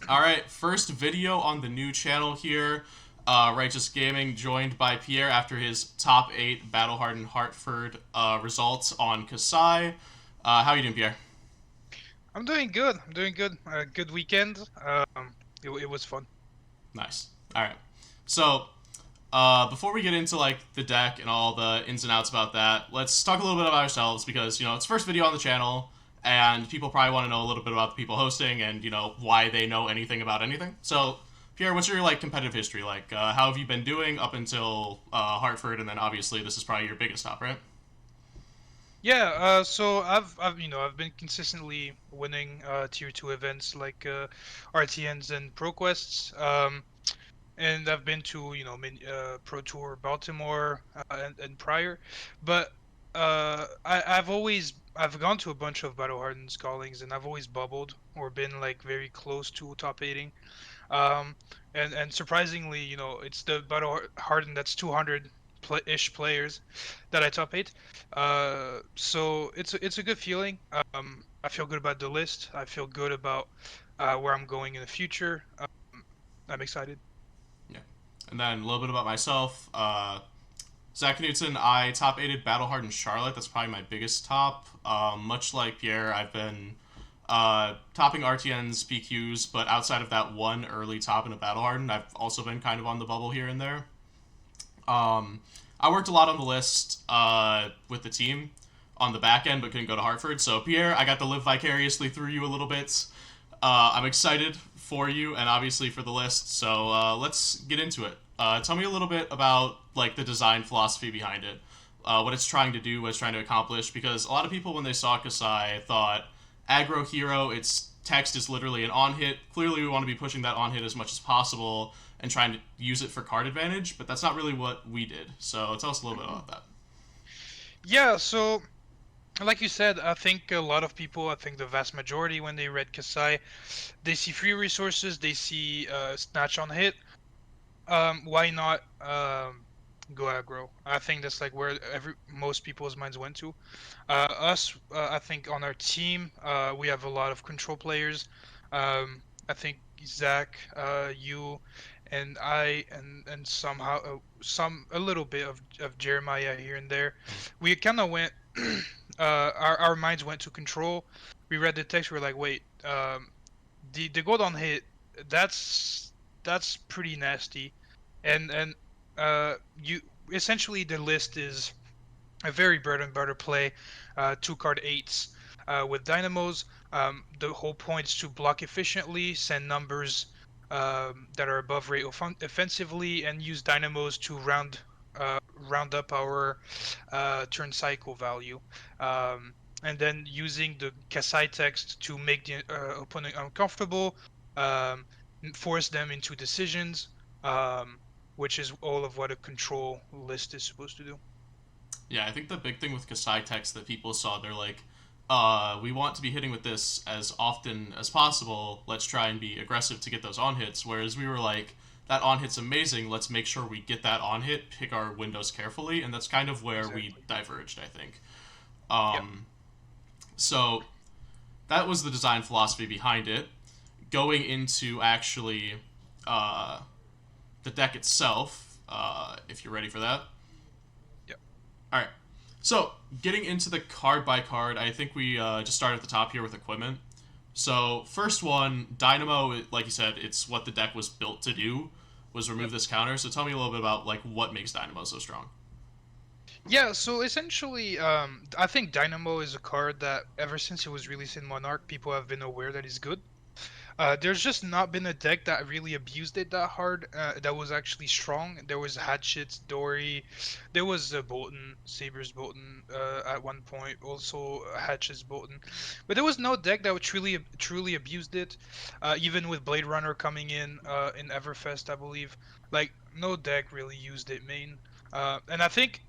All right, first video on the new channel here. Righteous Gaming joined by Pierre after his top 8 Battle Hardened Hartford results on Kassai. How you doing, Pierre? I'm doing good. I'm doing good. Good weekend. It was fun. Nice. All right. So, before we get into like the deck and all the ins and outs about that, let's talk a little bit about ourselves because it's first video on the channel, and people probably want to know a little bit about the people hosting and why they know anything about anything. So, Pierre, what's your like competitive history like? How have you been doing up until Hartford, and then obviously this is probably your biggest stop, right? Yeah. So I've been consistently winning tier two events like RTNs and ProQuests. And I've been to Pro Tour Baltimore and prior, but I've gone to a bunch of Battle Hardened Scaldings and I've always bubbled or been like very close to top 8ing. Um, and surprisingly, it's the Battle Hardened that's 200 ish players that I top 8. So it's a good feeling. I feel good about the list. I feel good about where I'm going in the future. I'm excited. Yeah. And then a little bit about myself. Zach Knutson, I top aided Battle Hardened Charlotte. That's probably my biggest top. Much like Pierre, I've been topping RTNs, PQs, but outside of that one early top in a Battle Hardened, I've also been kind of on the bubble here and there. I worked a lot on the list with the team on the back end, but couldn't go to Hartford. So Pierre, I got to live vicariously through you a little bit. I'm excited for you and obviously for the list. So let's get into it. Tell me a little bit about like the design philosophy behind it, what it's trying to do, what it's trying to accomplish. Because a lot of people, when they saw Kassai, thought aggro hero. Its text is literally an on hit. Clearly, we want to be pushing that on hit as much as possible and trying to use it for card advantage. But that's not really what we did. So tell us a little bit about that. Yeah, so like you said, I think a lot of people, I think the vast majority, when they read Kasai, they see free resources, they see snatch on hit. Why not go aggro? I think that's like where most people's minds went to. Us, I think on our team, we have a lot of control players. I think Zach, you, and I, and somehow a little bit of Jeremiah here and there. We kind of went. Our minds went to control. We read the text. We were like, wait, the gold on hit. That's pretty nasty, and you essentially the list is a very bread and butter play, two card eights with dynamos. The whole point is to block efficiently, send numbers that are above rate offensively, and use dynamos to round up our turn cycle value. And then using the Kassai text to make the opponent uncomfortable, um, force them into decisions, which is all of what a control list is supposed to do. Yeah, I think the big thing with Kasai text that people saw, they're like, we want to be hitting with this as often as possible. Let's try and be aggressive to get those on hits. Whereas we were like, that on hit's amazing. Let's make sure we get that on hit, pick our windows carefully, and that's kind of where we Exactly. diverged, I think. Yeah. So that was the design philosophy behind it. Going into actually uh, the deck itself, if you're ready for that. Yeah. All right. So getting into the card by card, I think we just start at the top here with equipment. So first one, Dynamo, like you said, it's what the deck was built to do, was remove Yep. this counter. So tell me a little bit about like what makes Dynamo so strong. Yeah, so essentially, I think Dynamo is a card that ever since it was released in Monarch, people have been aware that it's good. There's just not been a deck that really abused it that hard. That was actually strong. There was Hatchets, Dory, there was Bolton, Sabers Bolton at one point, also Hatchets Bolton, but there was no deck that would truly abused it. Even with Blade Runner coming in Everfest, I believe, like no deck really used it main. And I think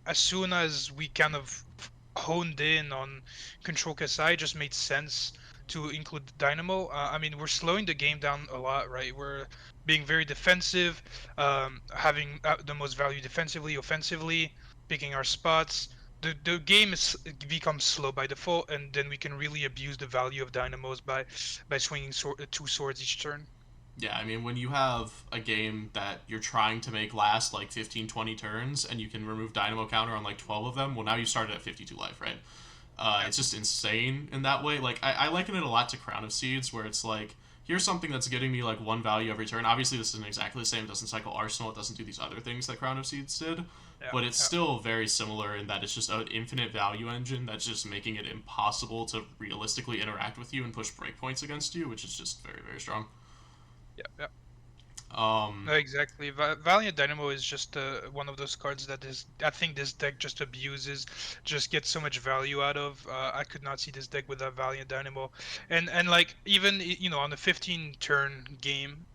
as soon as we kind of honed in on Control Kasai, it just made sense to include Dynamo. I mean, we're slowing the game down a lot, right? We're being very defensive, having the most value defensively, offensively, picking our spots. the game becomes slow by default, and then we can really abuse the value of dynamos by swinging two swords each turn. Yeah, I mean, when you have a game that you're trying to make last like 15, 20 turns, and you can remove Dynamo counter on like 12 of them, well, now you started at 52 life, right? It's just insane in that way. Like, I liken it a lot to Crown of Seeds, where it's like, here's something that's getting me like one value every turn. Obviously, this isn't exactly the same. It doesn't cycle Arsenal. It doesn't do these other things that Crown of Seeds did. Yeah, But it's yeah. still very similar in that it's just an infinite value engine that's just making it impossible to realistically interact with you and push breakpoints against you, which is just very, very strong. Yeah, yeah. Um, No, exactly. Valiant Dynamo is just one of those cards that is. I think this deck just abuses, just gets so much value out of. I could not see this deck without Valiant Dynamo, and like even on a 15 turn game,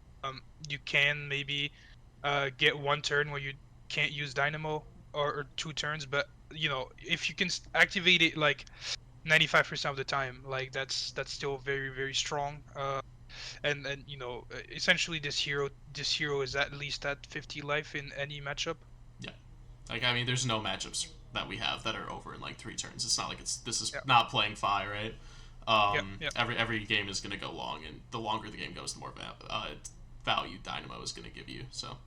you can maybe get one turn where you can't use Dynamo or 2 turns, but if you can activate it like 95% of the time, like that's still very very strong. And essentially this hero is at least at 50 life in any matchup. yeah. Like, I mean, there's no matchups that we have that are over in like 3 turns. It's not like this is Yeah, not playing Fi, right? yeah, yeah, Every game is going to go long, and the longer the game goes, the more value Dynamo is going to give you. So,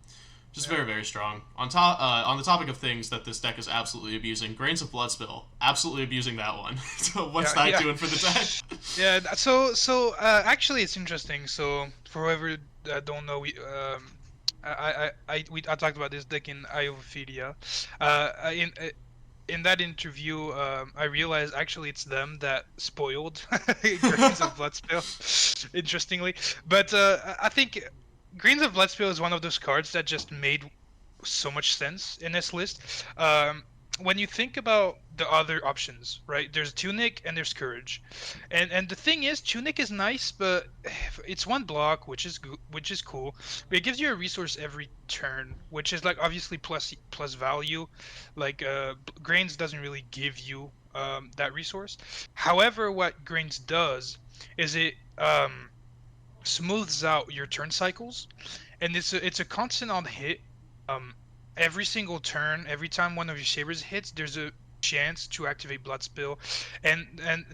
just yeah. very, very strong. On the topic of things that this deck is absolutely abusing, Grains of Bloodspill, absolutely abusing that one. So what's Yeah, that yeah. doing for the deck? Yeah, actually it's interesting. So for whoever don't know, I talked about this deck in Iophilia. In that interview, I realized actually it's them that spoiled Grains of Bloodspill, interestingly. But I think Grains of Bloodspill is one of those cards that just made so much sense in this list. When you think about the other options, right? There's Tunic and there's Courage, and the thing is, Tunic is nice, but it's one block, which is cool. But it gives you a resource every turn, which is like obviously plus value. Like Grains doesn't really give you that resource. However, what Grains does is it smooths out your turn cycles, and it's a constant on hit. Um, every single turn, every time one of your sabers hits, there's a chance to activate Bloodspill, and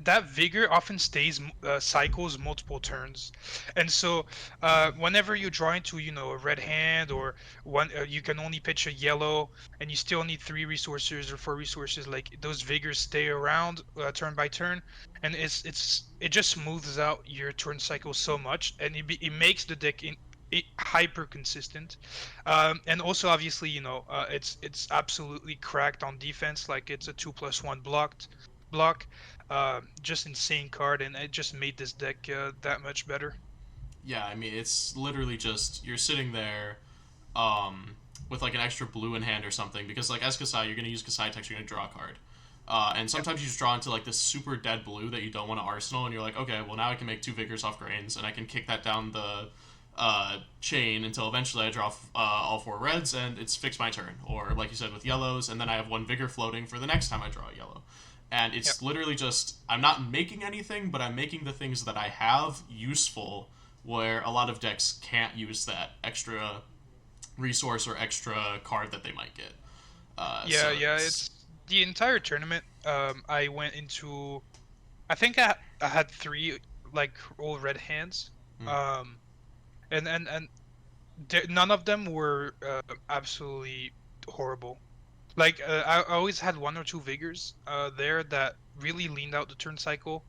that vigor often cycles multiple turns, and so whenever you draw into a red hand or one, you can only pitch a yellow, and you still need 3 resources or 4 resources. Like those vigors stay around turn by turn, and it just smooths out your turn cycle so much, and it makes the deck hyper consistent. And also obviously it's absolutely cracked on defense. Like it's a 2+1 block. Just insane card, and it just made this deck that much better. Yeah, I mean, it's literally just you're sitting there um, with like an extra blue in hand or something, because like as Kassai, you're going to use Kassai text, you're going to draw a card. And Yep. sometimes you just draw into like this super dead blue that you don't want to arsenal, and you're like, okay, well now I can make 2 vigors off Grains, and I can kick that down the chain until eventually I draw all 4 reds, and it's fixed my turn. Or like you said with yellows, and then I have 1 vigor floating for the next time I draw a yellow. And Yep. it's literally just I'm not making anything, but I'm making the things that I have useful, where a lot of decks can't use that extra resource or extra card that they might get. Yeah, So yeah. it's It's the entire tournament. I went into. I think I had 3 like all red hands. mm, Um, and none of them were absolutely horrible. Like I always had 1 or 2 vigors there that really leaned out the turn cycle.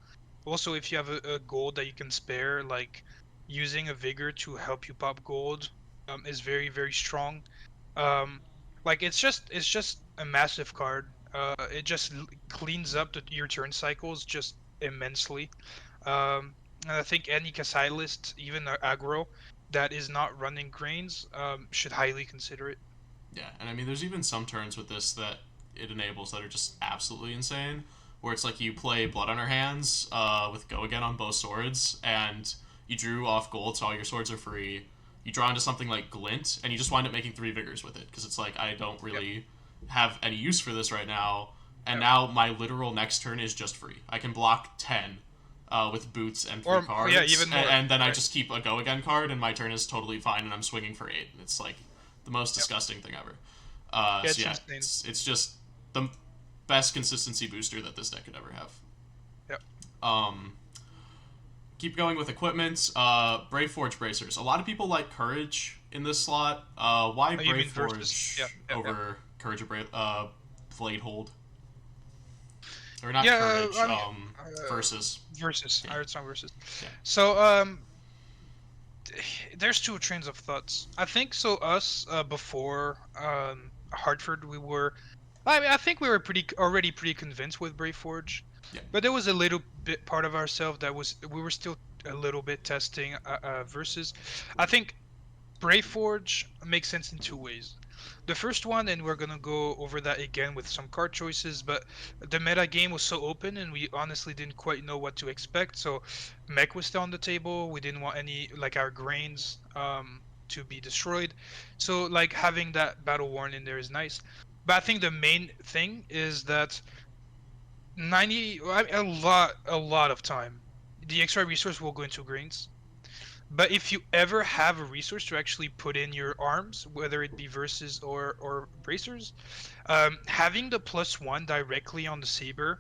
Also, if you have a gold that you can spare, like using a vigor to help you pop gold is very very strong. Um, like it's just a massive card. It just cleans up your turn cycles just immensely. And I think any Kasai list, even aggro, that is not running Grains, should highly consider it. yeah, and I mean there's even some turns with this that it enables that are just absolutely insane, where it's like you play Blood on Her Hands with Go Again on both swords, and you drew off gold, so all your swords are free. You draw into something like Glint, and you just wind up making 3 vigors with it, because it's like, I don't Yep. really have any use for this right now, and Yep. now my literal next turn is just free. I can block 10 with boots and 3 Or yeah, cards, even more. and then I Right. just keep a Go Again card, and my turn is totally fine, and I'm swinging for 8. It's like the most Yep. disgusting thing ever. Yeah, So it's yeah, insane. it's just the best consistency booster that this deck could ever have. Yep. Keep going with equipment. Brave Forge Bracers. A lot of people like Courage in this slot. Why Oh, you mean Brave versus? Forge Yeah, over Courage of Blade Hold? Or not yeah. Courage, I mean, Versus. versus. Yeah. I heard some versus. Yeah. So there's two trains of thoughts. I think so. Us before Hartford, we were. I mean, I think we were already pretty convinced with Brave Forge, Yeah. but there was a little bit part of ourselves that we were still a little bit testing versus. I think Brave Forge makes sense in two ways. The first one, and we're gonna go over that again with some card choices, but the meta game was so open, and we honestly didn't quite know what to expect. So, mech was still on the table. We didn't want any like our grains to be destroyed. So, like having that battle worn in there is nice. But I think the main thing is that 90, a lot of time, the extra resource will go into grains. But if you ever have a resource to actually put in your arms, whether it be versus or bracers, having the +1 directly on the saber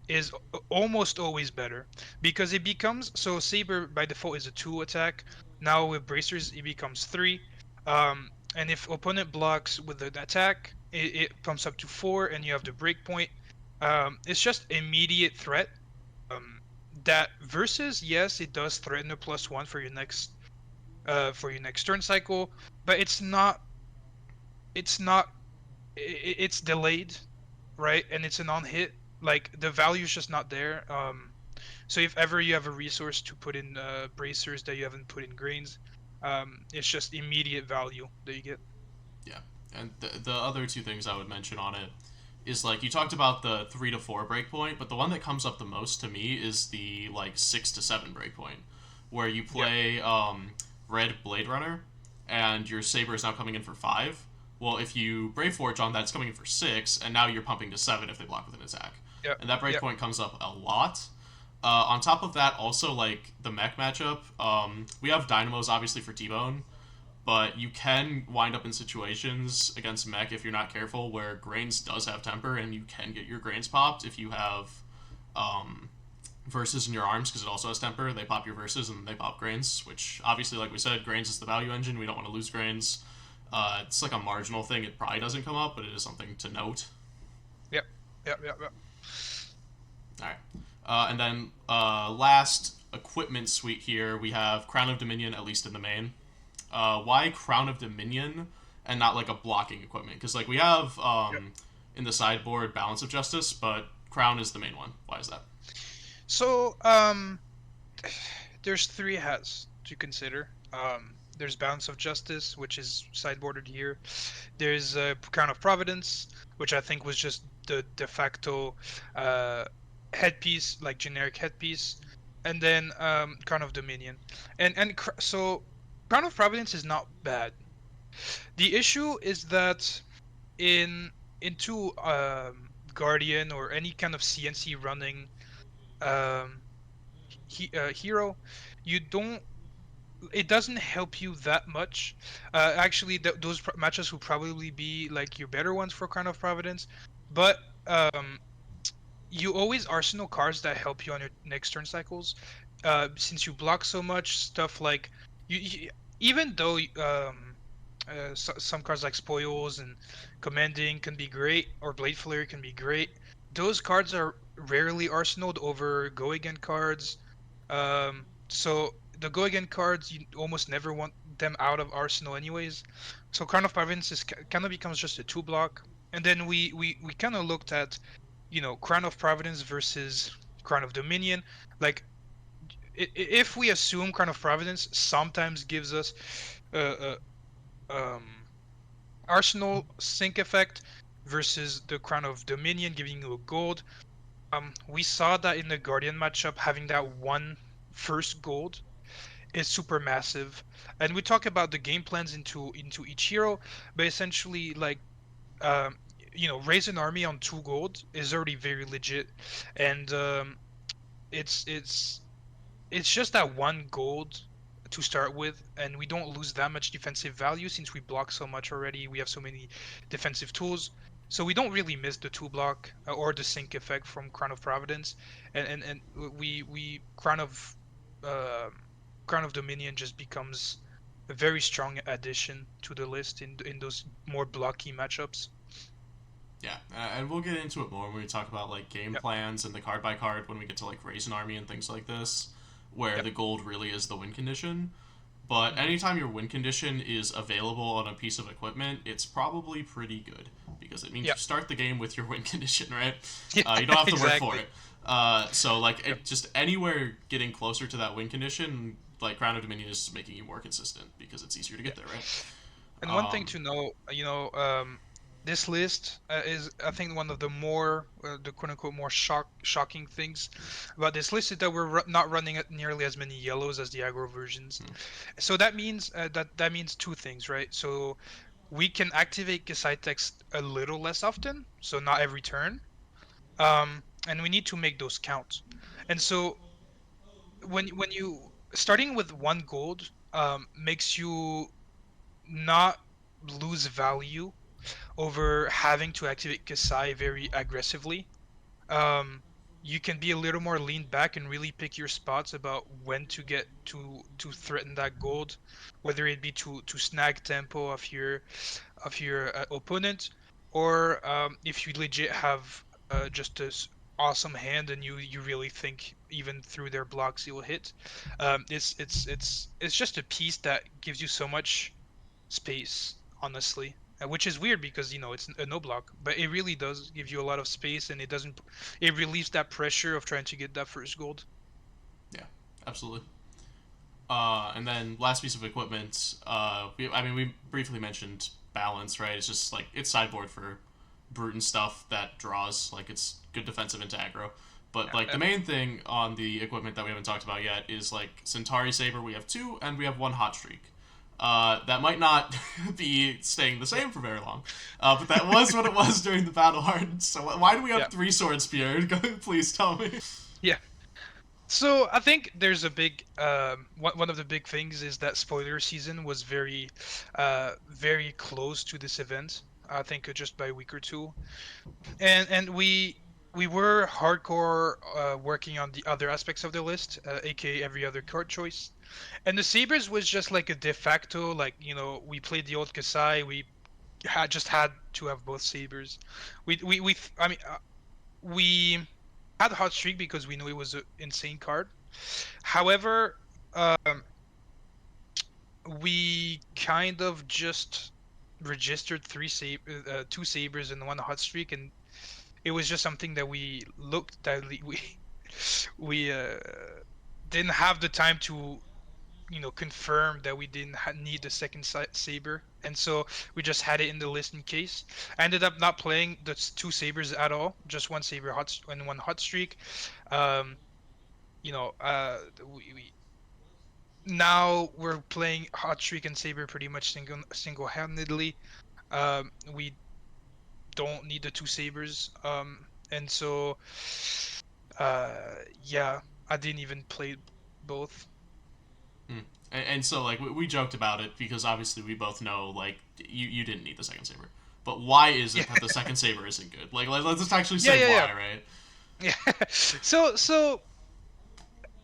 is almost always better because it becomes so saber by default is a 2 attack. Now with bracers it becomes 3. And if opponent blocks with the attack, it pumps up to 4, and you have the breakpoint. It's just immediate threat. Um, that versus, yes, it does threaten a +1 for your next turn cycle, but it's delayed, right? And it's a non-hit. Like the value is just not there. So if ever you have a resource to put in bracers that you haven't put in grains, it's just immediate value that you get. Yeah. And the other two things I would mention on it is like you talked about the 3 to 4 breakpoint, but the one that comes up the most to me is the like 6 to 7 breakpoint, where you play Red Blade Runner, and your saber is now coming in for 5. Well, if you Brave Forge on that, it's coming in for 6, and now you're pumping to 7 if they block with an attack. Yep. And that breakpoint Yep. comes up a lot. On top of that, also like the mech matchup, we have Dynamos obviously for T-Bone, but you can wind up in situations against mech if you're not careful where grains does have temper, and you can get your grains popped if you have verses in your arms, because it also has temper. They pop your verses and they pop grains, which obviously, like we said, grains is the value engine. We don't want to lose grains. It's like a marginal thing. It probably doesn't come up, but it is something to note. Yep. Yep. Yep. Yep. All right. And then last equipment suite here, we have Crown of Dominion, at least in the main. Why Crown of Dominion and not like a blocking equipment? Because like we have in the sideboard Balance of Justice, but Crown is the main one. Why is that? So there's 3 hats to consider. There's Balance of Justice, which is sideboarded here. There's Crown of Providence, which I think was just the de facto headpiece, like generic headpiece, and then Crown of Dominion. So Crown of Providence is not bad. The issue is that into Guardian or any kind of CNC running hero, you don't. It doesn't help you that much. Actually, those matches will probably be like your better ones for Crown of Providence, but you always arsenal cards that help you on your next turn cycles. Since you block so much stuff, like even though some cards like Spoils and Commanding can be great, or Blade Flare can be great, those cards are rarely arsenaled over go again cards. So the go again cards, you almost never want them out of arsenal anyways. So Crown of Providence kind of becomes just a 2-block. And then we kind of looked at, Crown of Providence versus Crown of Dominion. Like, if we assume Crown of Providence sometimes gives us Arsenal sync effect versus the Crown of Dominion giving you a gold. We saw that in the Guardian matchup, having that one first gold is super massive. And we talk about the game plans into each hero, but essentially, like, raise an army on 2 gold is already very legit, and it's just that 1 gold to start with, and we don't lose that much defensive value since we block so much already. We have so many defensive tools. So we don't really miss the 2 block or the sync effect from Crown of Providence, and we uh, Crown of Dominion just becomes a very strong addition to the list in those more blocky matchups. Yeah, and we'll get into it more when we talk about like game Yep. plans and the card by card when we get to like raise an army and things like this, where Yep. the gold really is the win condition. But Hmm. anytime your win condition is available on a piece of equipment, it's probably pretty good because it means you Yep. start the game with your win condition, right? Yeah. You don't have to work for Exactly. it. So like Yep. just anywhere getting closer to that win condition, like Crown of Dominion is making you more consistent because it's easier to Yeah. get there, right? And one thing Um, to know, this list is, I think, one of the more, the quote unquote, more shocking things about this list is that we're not running at nearly as many yellows as the aggro versions. hmm, So that means that means two things, right? So we can activate Kassai text a little less often, so not every turn. And we need to make those count. And so when you starting with 1 gold makes you not lose value over having to activate Kasai very aggressively. Um, you can be a little more lean back and really pick your spots about when to get to threaten that gold, whether it be to snag tempo of your opponent, or if you legit have just this awesome hand and you really think even through their blocks it will hit. It's just a piece that gives you so much space, honestly. Which is weird because it's a no block, but it really does give you a lot of space, and it relieves that pressure of trying to get that first gold. yeah, absolutely. And then last piece of equipment, I mean, we briefly mentioned balance, right? It's just like it's sideboard for brute and stuff that draws. Like it's good defensive into aggro. But like Yeah, the main thing on the equipment that we haven't talked about yet is like Centauri Saber. We have two, and we have one hot streak. That might not be staying the yeah, same for very long, but that was what it was during the battle hard. So why do we have yeah, three swords, Pierre? Please tell me. yeah. So I think there's a big one of the big things is that spoiler season was very close to this event. I think just by a week or two, and we were hardcore working on the other aspects of the list, aka every other card choice. And the Sabres was just like a de facto, like, we played the old Kassai, we had to have both Sabres. I mean, we had Hot Streak because we knew it was an insane card. However, um, we kind of just registered two Sabres and one Hot Streak, and it was just something that we didn't have the time to confirm that we didn't need a second saber, and so we just had it in the list in case. I ended up not playing the two sabers at all, just one saber and one hot streak. Um, we now we're playing hot streak and saber pretty much single-handedly. We don't need the two sabers, and so yeah, I didn't even play both. Hmm. And so like we joked about it because obviously we both know like you didn't need the second saber. But why is Yeah, it that the second saber isn't good? Like let's just actually yeah, say yeah, yeah. why, right? Yeah. So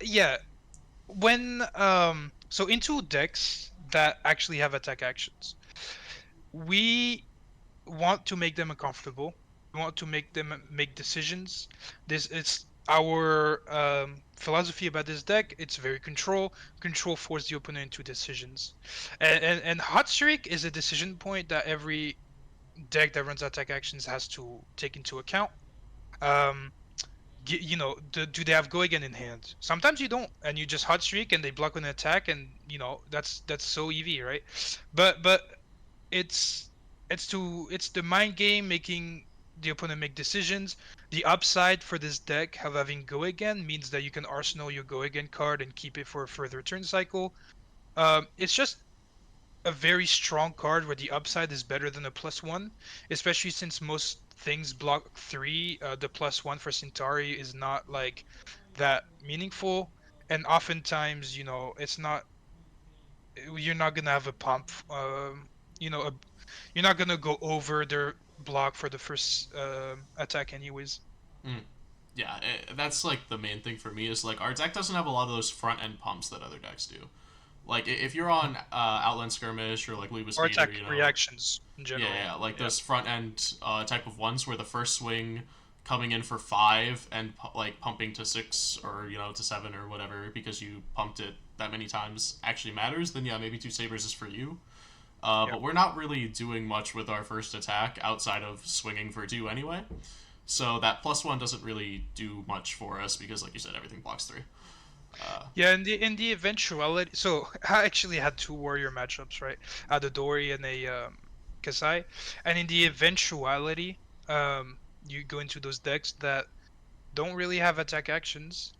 yeah, when so into decks that actually have attack actions, we want to make them uncomfortable. We want to make them make decisions. This it's our philosophy about this deck. It's very control force the opponent into decisions, and hot streak is a decision point that every deck that runs attack actions has to take into account. um do they have go again in hand? Sometimes you don't, and you just hot streak and they block an attack, and that's so EV, right? But it's it's the mind game making the opponent make decisions. The upside for this deck of having go again means that you can arsenal your go again card and keep it for a further turn cycle. It's just a very strong card where the upside is better than a +1, especially since most things block 3. The +1 for Centauri is not like that meaningful, and oftentimes, it's not. You're not gonna have a pump. You know, a, you're not gonna go over their block for the first attack anyways. Mm. Yeah, that's like the main thing for me is like our deck doesn't have a lot of those front end pumps that other decks do. Like if you're on Outland Skirmish or like Lubus Or Gator, attack reactions in general. yeah, like Yeah. those front end type of ones where the first swing coming in for 5 and like pumping to 6 or to 7 or whatever because you pumped it that many times actually matters, then yeah, maybe 2 sabers is for you. Yeah. But we're not really doing much with our first attack outside of swinging for 2 anyway. So that +1 doesn't really do much for us because, like you said, everything blocks 3. Yeah, in the eventuality, so I actually had 2 warrior matchups, right? I had a Dory and a Kassai, and in the eventuality, you go into those decks that don't really have attack actions.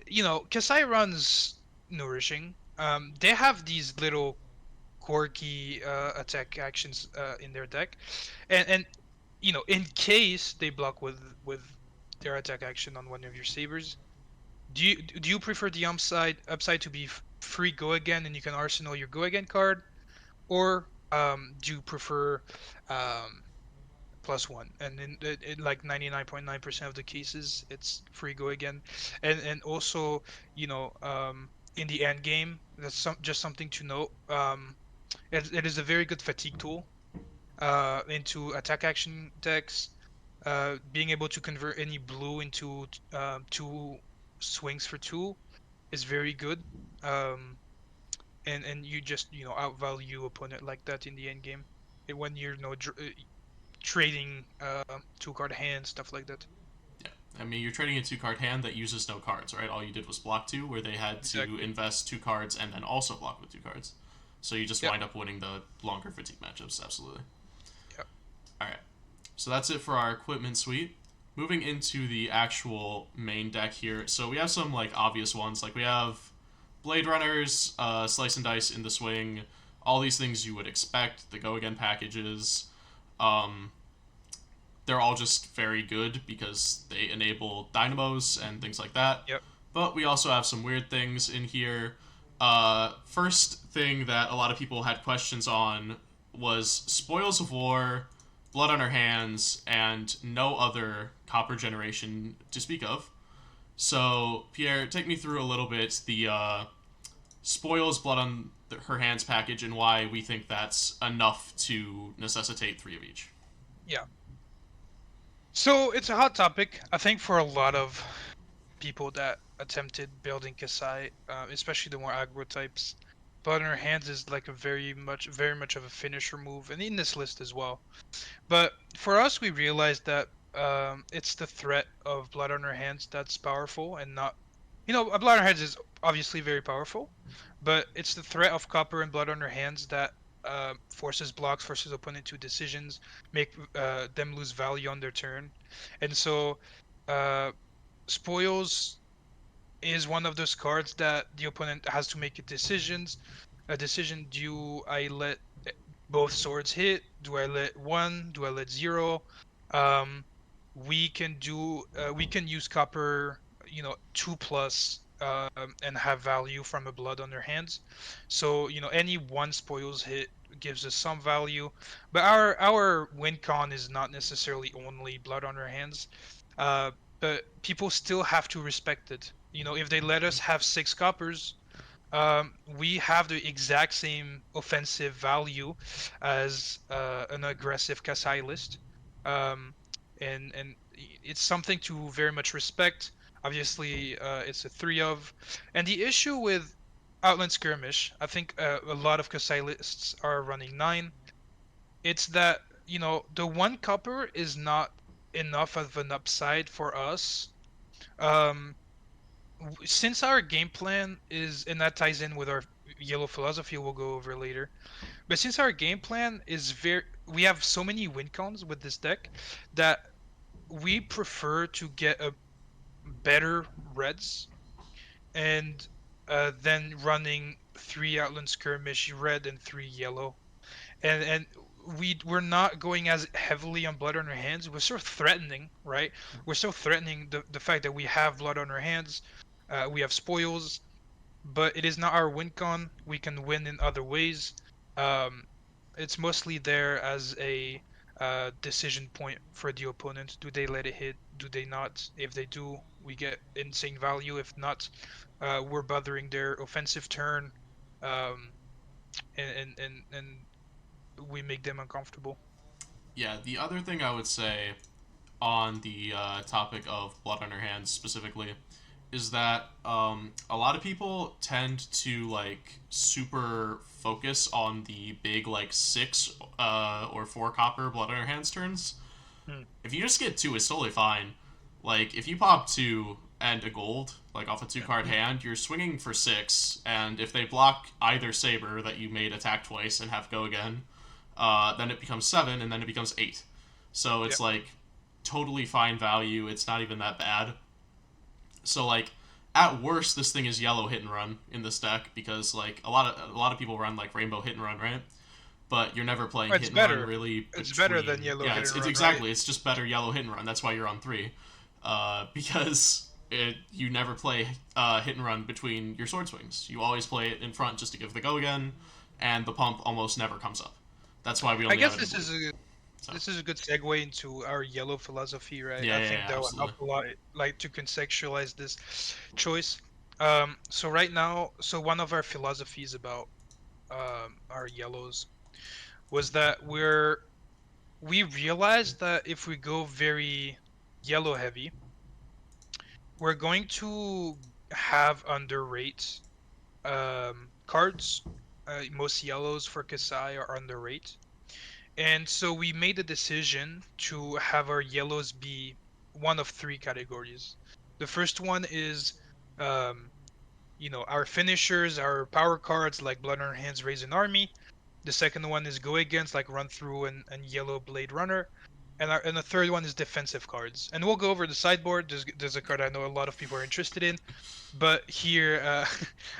Kassai runs Nourishing. They have these little quirky attack actions in their deck, and in case they block with their attack action on one of your sabers. Do you prefer the upside to be free go again and you can arsenal your go again card, or do you prefer um, +1? And in like 99.9% of the cases, it's free go again, and also in the end game, that's just something to note. It is a very good fatigue tool into attack action decks. Being able to convert any blue into 2 swings for 2 is very good. Um, and you just outvalue opponent like that in the end game. When you're trading 2 card hands, stuff like that. Yeah, I mean, you're trading a 2 card hand that uses no cards, right? All you did was block 2, where they had to Exactly. invest 2 cards and then also block with 2 cards. So you just Yep. wind up winning the longer fatigue matchups, absolutely. Yep. Alright, so that's it for our equipment suite. Moving into the actual main deck here, so we have some like obvious ones, like we have Blade Runners, Slice and Dice in the swing, all these things you would expect, the Go Again packages. Um, they're all just very good because they enable dynamos and things like that. Yep. But we also have some weird things in here. First thing that a lot of people had questions on was Spoils of War, Blood on Our Hands, and no other copper generation to speak of. So, Pierre, take me through a little bit the Spoils Blood on Her Hands package and why we think that's enough to necessitate 3 of each. Yeah. So it's a hot topic, I think, for a lot of people that attempted building Kassai, especially the more aggro types. Blood on Her Hands is like a very much of a finisher move, and in this list as well. But for us, we realized that it's the threat of Blood on Her Hands that's powerful, and not, a Blood on Her Hands is obviously very powerful, but it's the threat of Copper and Blood on Her Hands that forces blocks, forces opponent to decisions, make them lose value on their turn, and so Spoils is one of those cards that the opponent has to make a decision. Do I let both swords hit? Do I let one? Do I let zero? Um, we can use copper, 2+, and have value from a blood on their hands. So any one spoils hit gives us some value, but our win con is not necessarily only blood on our hands. But people still have to respect it. If they let us have 6 coppers, we have the exact same offensive value as an aggressive Kassai list, um, and it's something to very much respect. Obviously, it's a 3 of, and the issue with Outland Skirmish, I think a lot of Kassai lists are running 9. It's that the 1 copper is not enough of an upside for us. Um, since our game plan is, and that ties in with our yellow philosophy we'll go over later, but since our game plan is we have so many win cons with this deck that we prefer to get a better reds and then running 3 Outland Skirmish red and 3 yellow, and we're not going as heavily on blood on our hands. We're sort of threatening, right? We're still threatening the fact that we have blood on our hands, we have spoils, but it is not our win con. We can win in other ways. Um, It's mostly there as a decision point for the opponent. Do they let it hit? Do they not? If they do, we get insane value. If not, we're bothering their offensive turn, um, and we make them uncomfortable. Yeah, the other thing I would say on the topic of blood on your hands specifically is that a lot of people tend to like super focus on the big like 6 or 4 copper blood on your hands turns. Hmm. If you just get 2, it's totally fine. Like if you pop 2 and a gold like off a 2 card hand, you're swinging for 6, and if they block either saber that you made attack twice and have go again, then it becomes 7, and then it becomes 8. So it's Yep. like totally fine value. It's not even that bad. So like at worst, this thing is yellow hit and run in this deck because like a lot of people run like rainbow hit and run, right? But you're never playing It's hit and run better. really It's between. better than yellow Yeah, hit it's and run, exactly. right? It's just better yellow hit and run. That's why you're on 3, because you never play hit and run between your sword swings. You always play it in front just to give the go again, and the pump almost never comes up. That's why we I only have guess it in this blue. is a So this is a good segue into our yellow philosophy, right? yeah, I yeah, think yeah, that will help absolutely. a lot, like to contextualize this choice. So right now, so one of our philosophies about our yellows was that we realized that if we go very yellow heavy, we're going to have underrate cards. Most yellows for Kassai are underrate. And so we made a decision to have our yellows be one of 3 categories. The first one is, um, our finishers, our power cards like Blood on Our Hands, Raise an Army. The second one is Go Against, like Run Through and Yellow Blade Runner. And the third one is defensive cards. And we'll go over the sideboard. There's a card I know a lot of people are interested in. But here,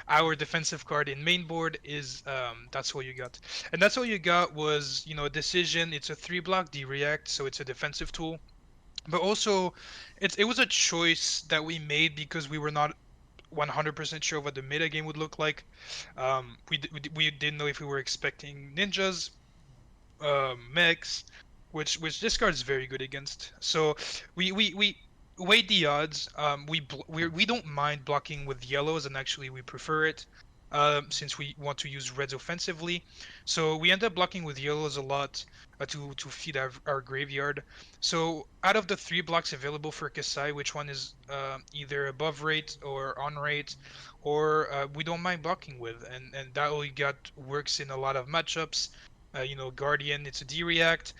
our defensive card in main board is that's what you got, and that's what you got was a decision. It's a 3 block D-react, so it's a defensive tool. But also, it was a choice that we made because we were not 100% sure what the meta game would look like. We didn't know if we were expecting ninjas, mechs, which this card is very good against. So we weighed the odds. We don't mind blocking with yellows, and actually we prefer it. Since we want to use reds offensively, so we end up blocking with yellows a lot to feed our graveyard. So out of the 3 blocks available for Kassai, which one is either above rate or on rate, or we don't mind blocking with, and that we got works in a lot of matchups. Guardian, it's a D-react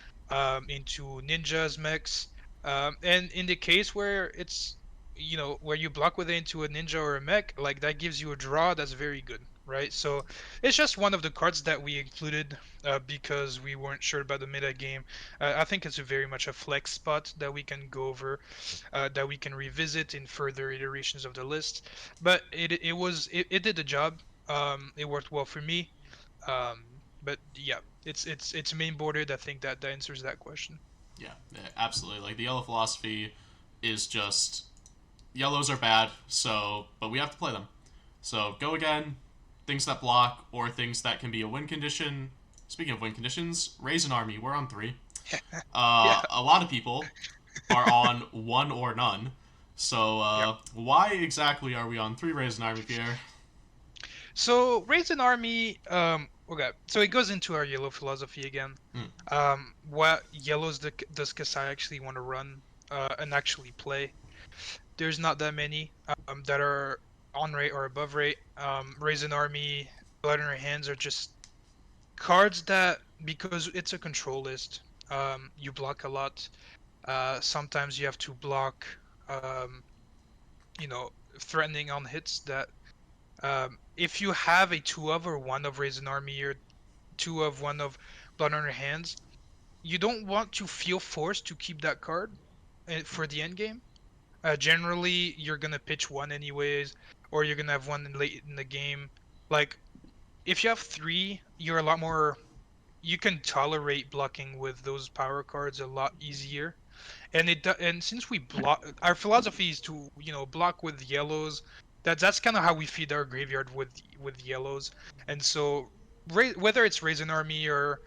into ninjas, mechs, and in the case where it's where you block with it into a ninja or a mech, like that gives you a draw that's very good, right? So it's just one of the cards that we included because we weren't sure about the meta game. I think it's a very much a flex spot that we can go over, that we can revisit in further iterations of the list. But it did the job. It worked well for me. But yeah, it's main bordered. I think that answers that question. Yeah, yeah, absolutely. Like the yellow philosophy is just yellows are bad, so but we have to play them. So go again, things that block or things that can be a win condition. Speaking of win conditions, raise an army. We're on 3. Yeah. A lot of people are on 1 or none. So Yep. why exactly are we on 3 raise an army, Pierre? So raise an army. Okay. So it goes into our yellow philosophy again. Hmm. What yellows does Kasai actually want to run and actually play? There's not that many that are on rate or above rate. Raise an army, blood in our hands are just cards that, because it's a control list, you block a lot. Sometimes you have to block, um, you know, threatening on hits that if you have a 2 of or 1 of Raise an Army or 2 of 1 of Blood on Your Hands, you don't want to feel forced to keep that card for the end game. Generally, you're gonna pitch 1 anyways, or you're gonna have 1 late in the game. Like, if you have 3, you're a lot more. You can tolerate blocking with those power cards a lot easier. And since we block, our philosophy is to block with yellows. That's kind of how we feed our graveyard with yellows. And so whether it's raise an army or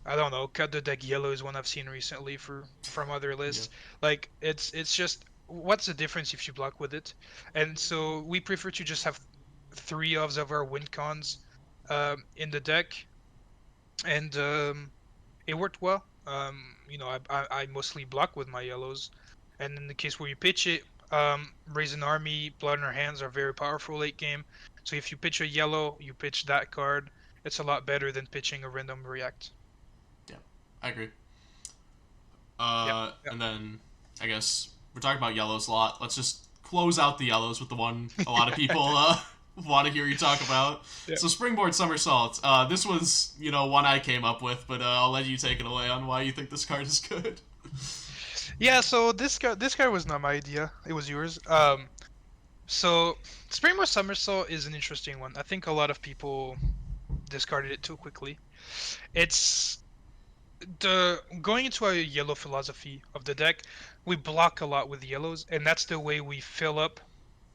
I don't know, cut the deck yellow is one I've seen recently from other Yeah. lists. Like it's just what's the difference if you block with it? And so we prefer to just have three of our win cons in the deck, and it worked well. I mostly block with my yellows, and in the case where you pitch it, raise an army, blood in our hands are very powerful late game. So if you pitch a yellow, you pitch that card. It's a lot better than pitching a random react. Yeah, I agree. Yep. And then I guess we're talking about yellows a lot. Let's just close out the yellows with the one a lot of people want to hear you talk about. Yep. So Springboard Somersault. This was one I came up with, but I'll let you take it away on why you think this card is good. Yeah, so this guy was not my idea. It was yours. So Springboard Somersault is an interesting one. I think a lot of people discarded it too quickly. It's the going into a yellow philosophy of the deck. We block a lot with yellows, and that's the way we fill up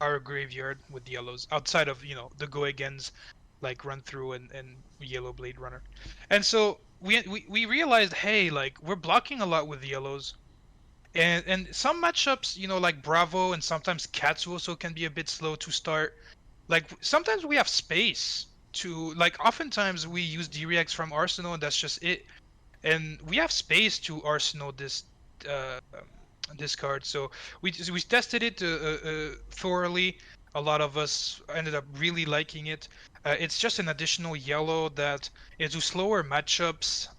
our graveyard with yellows. Outside of the go agains, like run through and yellow blade runner, and so we realized, hey, like we're blocking a lot with yellows. And some matchups, like Bravo and sometimes Katsu also can be a bit slow to start. Like sometimes we have space to oftentimes we use D-Reacts from Arsenal and that's just it. And we have space to Arsenal uh, this card. So we tested it thoroughly. A lot of us ended up really liking it. It's just an additional yellow that into slower matchups.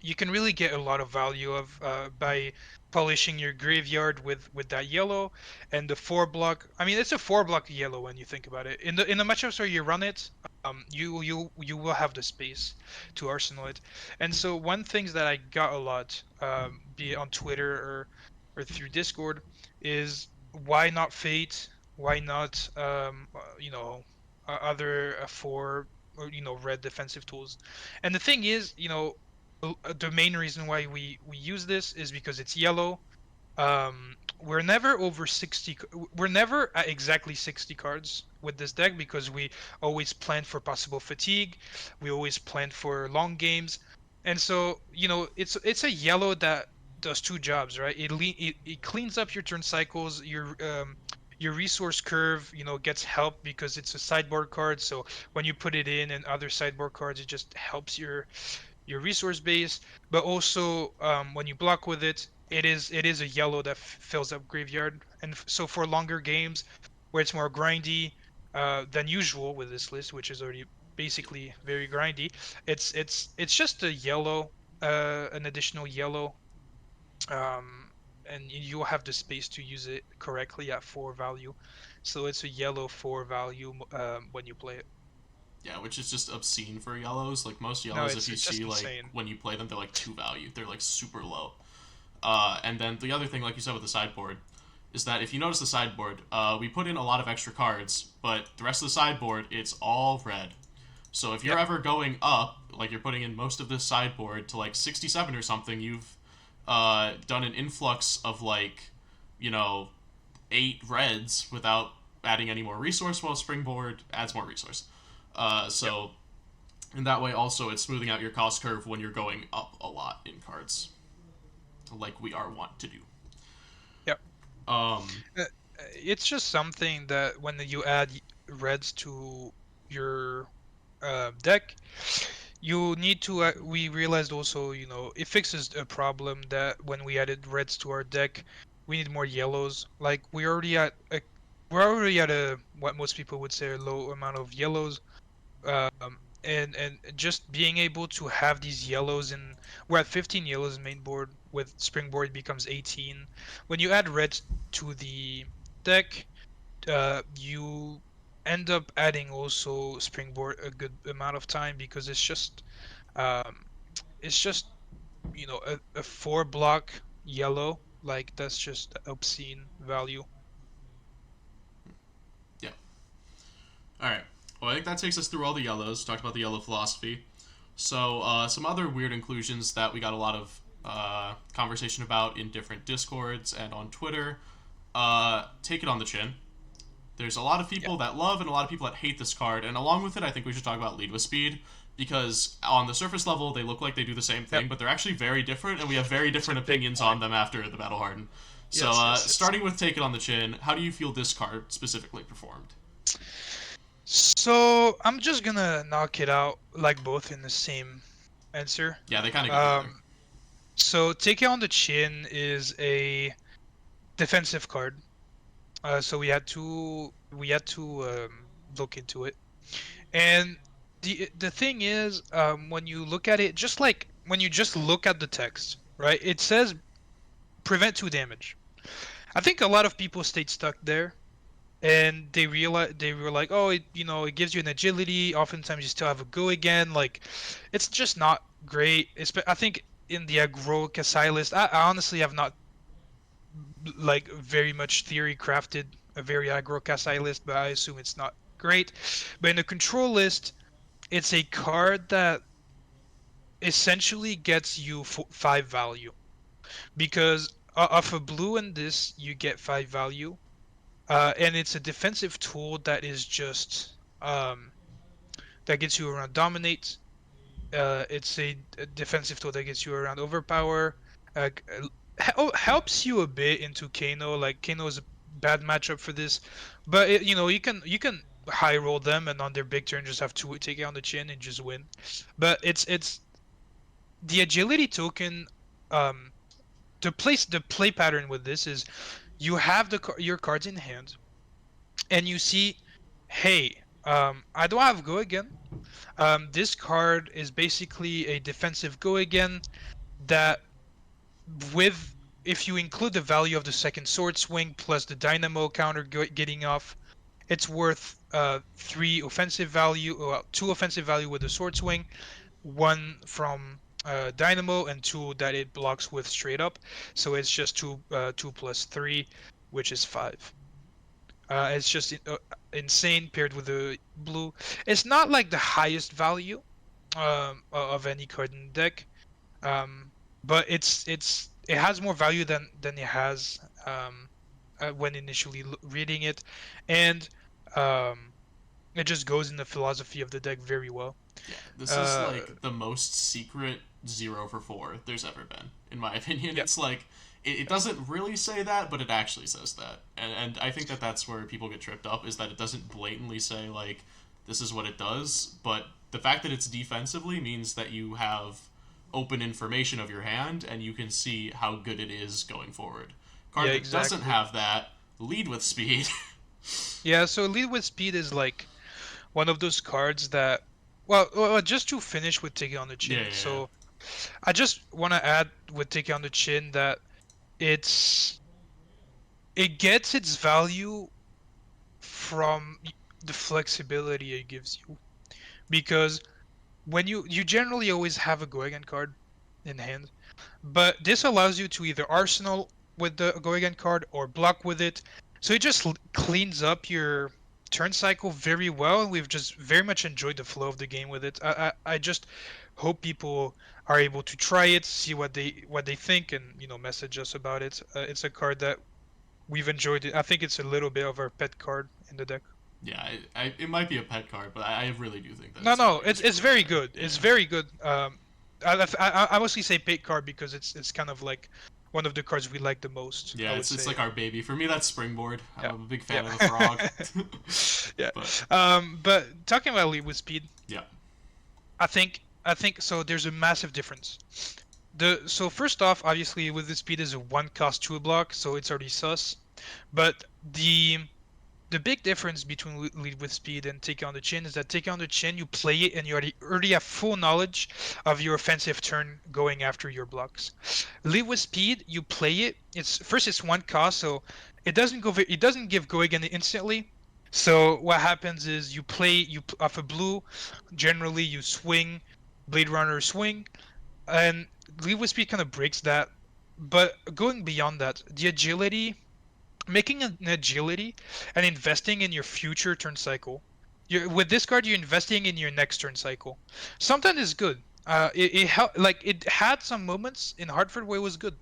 You can really get a lot of value of by polishing your graveyard with that yellow and the 4 block. I mean, it's a 4 block yellow when you think about it. In the matchups where you run it, you will have the space to arsenal it. And so one things that I got a lot, be it on Twitter or through Discord, is why not Fate? Why not other 4 or red defensive tools? And the thing is, the main reason why we use this is because it's yellow. We're never over 60. We're never at exactly 60 cards with this deck because we always plan for possible fatigue. We always plan for long games, and so it's a yellow that does 2 jobs, right? It cleans up your turn cycles. Your resource curve, gets helped because it's a sideboard card. So when you put it in and other sideboard cards, it just helps your resource base, but also when you block with it, it is a yellow that fills up graveyard, and so for longer games where it's more grindy than usual with this list, which is already basically very grindy, it's just a yellow, an additional yellow, and you'll have the space to use it correctly at 4 value, so it's a yellow 4 value when you play it. Yeah, which is just obscene for yellows. Like most No, yellows, it's if you it's just see insane. when you play them, they're like 2 value. They're like super low. And then the other thing, like you said with the sideboard, is that if you notice the sideboard, we put in a lot of extra cards, but the rest of the sideboard, it's all red. So if you're Yep. ever going up, like you're putting in most of this sideboard to like 67 or something, you've done an influx of like, you know, 8 reds without adding any more resource. Well, Springboard adds more resource. So in that way, also, it's smoothing out your cost curve when you're going up a lot in cards, like we are wont to do. Yep. Um, Uh, it's just something that when you add reds to your deck, you need to. We realized also, it fixes a problem that when we added reds to our deck, we need more yellows. Like we're already at a what most people would say a low amount of yellows. And just being able to have these yellows we're at 15 yellows main board. With Springboard it becomes 18. When you add red to the deck, you end up adding also Springboard a good amount of time because um, it's just a 4 block yellow, like that's just obscene value. yeah. All right. Well, I think that takes us through all the yellows. Talked about the yellow philosophy. So some other weird inclusions that we got a lot of conversation about in different discords and on Twitter. Take it on the chin. There's a lot of people that love and a lot of people that hate this card, and along with it, I think we should talk about Lead with Speed, because on the surface level, they look like they do the same thing, but they're actually very different, and we have very different opinions on them after the Battle Hardened. So, starting with Take It on the Chin, how do you feel this card specifically performed? So, I'm just gonna knock it out, like, both in the same answer. Yeah, they kind of go together. So, Take It on the Chin is a defensive card. So we had to look into it, and the thing is, when you look at it, just like when you just look at the text, right? It says prevent 2 damage. I think a lot of people stayed stuck there, and they were like, oh, it gives you an agility. Oftentimes you still have a go again. Like, it's just not great. I think in the aggro Kassai list, I honestly have not like very much theory crafted a very aggro Kassai list, but I assume it's not great. But in the control list, it's a card that essentially gets you 5 value, because off a blue and this you get 5 value, and it's a defensive tool that is just that gets you around dominate. It's a defensive tool that gets you around overpower. Helps you a bit into Kano. Like, Kano is a bad matchup for this, but you can high roll them, and on their big turn just have to take it on the chin and just win. But it's the agility token. The play pattern with this is you have your cards in hand, and you see, hey, I don't have go again. This card is basically a defensive go again that, if you include the value of the second sword swing plus the dynamo counter getting off, it's worth 3 offensive value, 2 offensive value with the sword swing, 1 from dynamo, and 2 that it blocks with straight up. So it's just 2 plus 3, which is 5. It's just insane paired with the blue. It's not like the highest value of any card in the deck, but it has more value than it has when initially reading it, and it just goes in the philosophy of the deck very well. Yeah, this is like the most secret 0 for 4 there's ever been, in my opinion. It's like, it doesn't really say that, but it actually says that. And I think that's where people get tripped up, is that it doesn't blatantly say, like, this is what it does, but the fact that it's defensively means that you have open information of your hand, and you can see how good it is going forward. Card that doesn't have that, Lead with Speed. Yeah, so Lead with Speed is like one of those cards that, well, just to finish with Take It on the Chin. So I just want to add with Take It on the Chin that it gets its value from the flexibility it gives you, because when you generally always have a go again card in hand, but this allows you to either arsenal with the go again card or block with it. So it just cleans up your turn cycle very well, and we've just very much enjoyed the flow of the game with it. I just hope people are able to try it, see what they think, and message us about it. It's a card that we've enjoyed. I think it's a little bit of our pet card in the deck. Yeah, it might be a pet card, but I really do think that. No, it's very good. Yeah. It's very good. I mostly say pet card because it's kind of like one of the cards we like the most. Yeah, it's like our baby. For me, that's Springboard. I'm a big fan of the frog. Yeah. But talking about Lead with Speed. Yeah. I think so. There's a massive difference. So first off, obviously, with the speed is a 1 cost 2 block, so it's already sus. But the big difference between Lead with Speed and Take It on the Chin is that Take It on the Chin, you play it and you already have full knowledge of your offensive turn going after your blocks. Lead with Speed, you play it. It's 1 cost, so it doesn't give go again instantly. So what happens is you off a blue. Generally, you swing, Blade Runner swing, and Lead with Speed kind of breaks that. But going beyond that, the agility. Making an agility and investing in your future turn cycle. With this card, you're investing in your next turn cycle. Sometimes it's good. It had some moments in Hartford where it was good,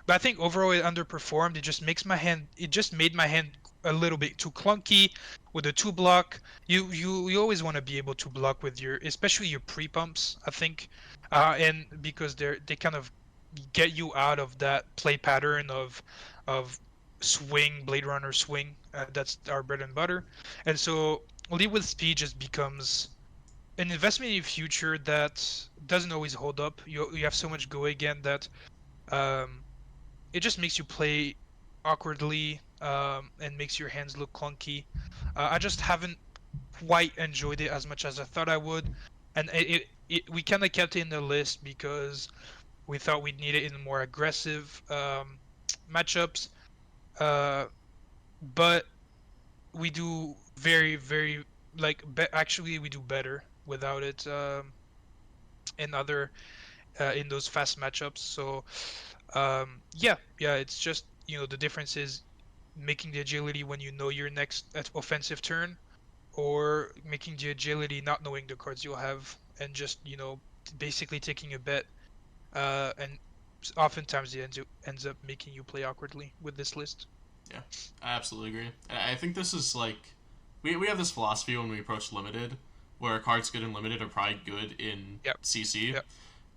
but I think overall it underperformed. It just made my hand a little bit too clunky with the 2 block. You always want to be able to block with your, especially your pre-pumps, I think, and because they kind of get you out of that play pattern of swing, Blade Runner swing. That's our bread and butter, and so lead with speed just becomes an investment in the future that doesn't always hold up. You have so much go again that um, it just makes you play awkwardly, and makes your hands look clunky. I just haven't quite enjoyed it as much as I thought I would, and we kind of kept it in the list because we thought we'd need it in more aggressive matchups. Uh, but we do very like actually we do better without it in other in those fast matchups. So yeah, it's just, the difference is making the agility when you know your next offensive turn, or making the agility not knowing the cards you'll have, and just basically taking a bet, and oftentimes it ends up making you play awkwardly with this list. Yeah, I absolutely agree. And I think this is like we have this philosophy when we approach limited, where cards good in limited are probably good in Yep. CC. Yep.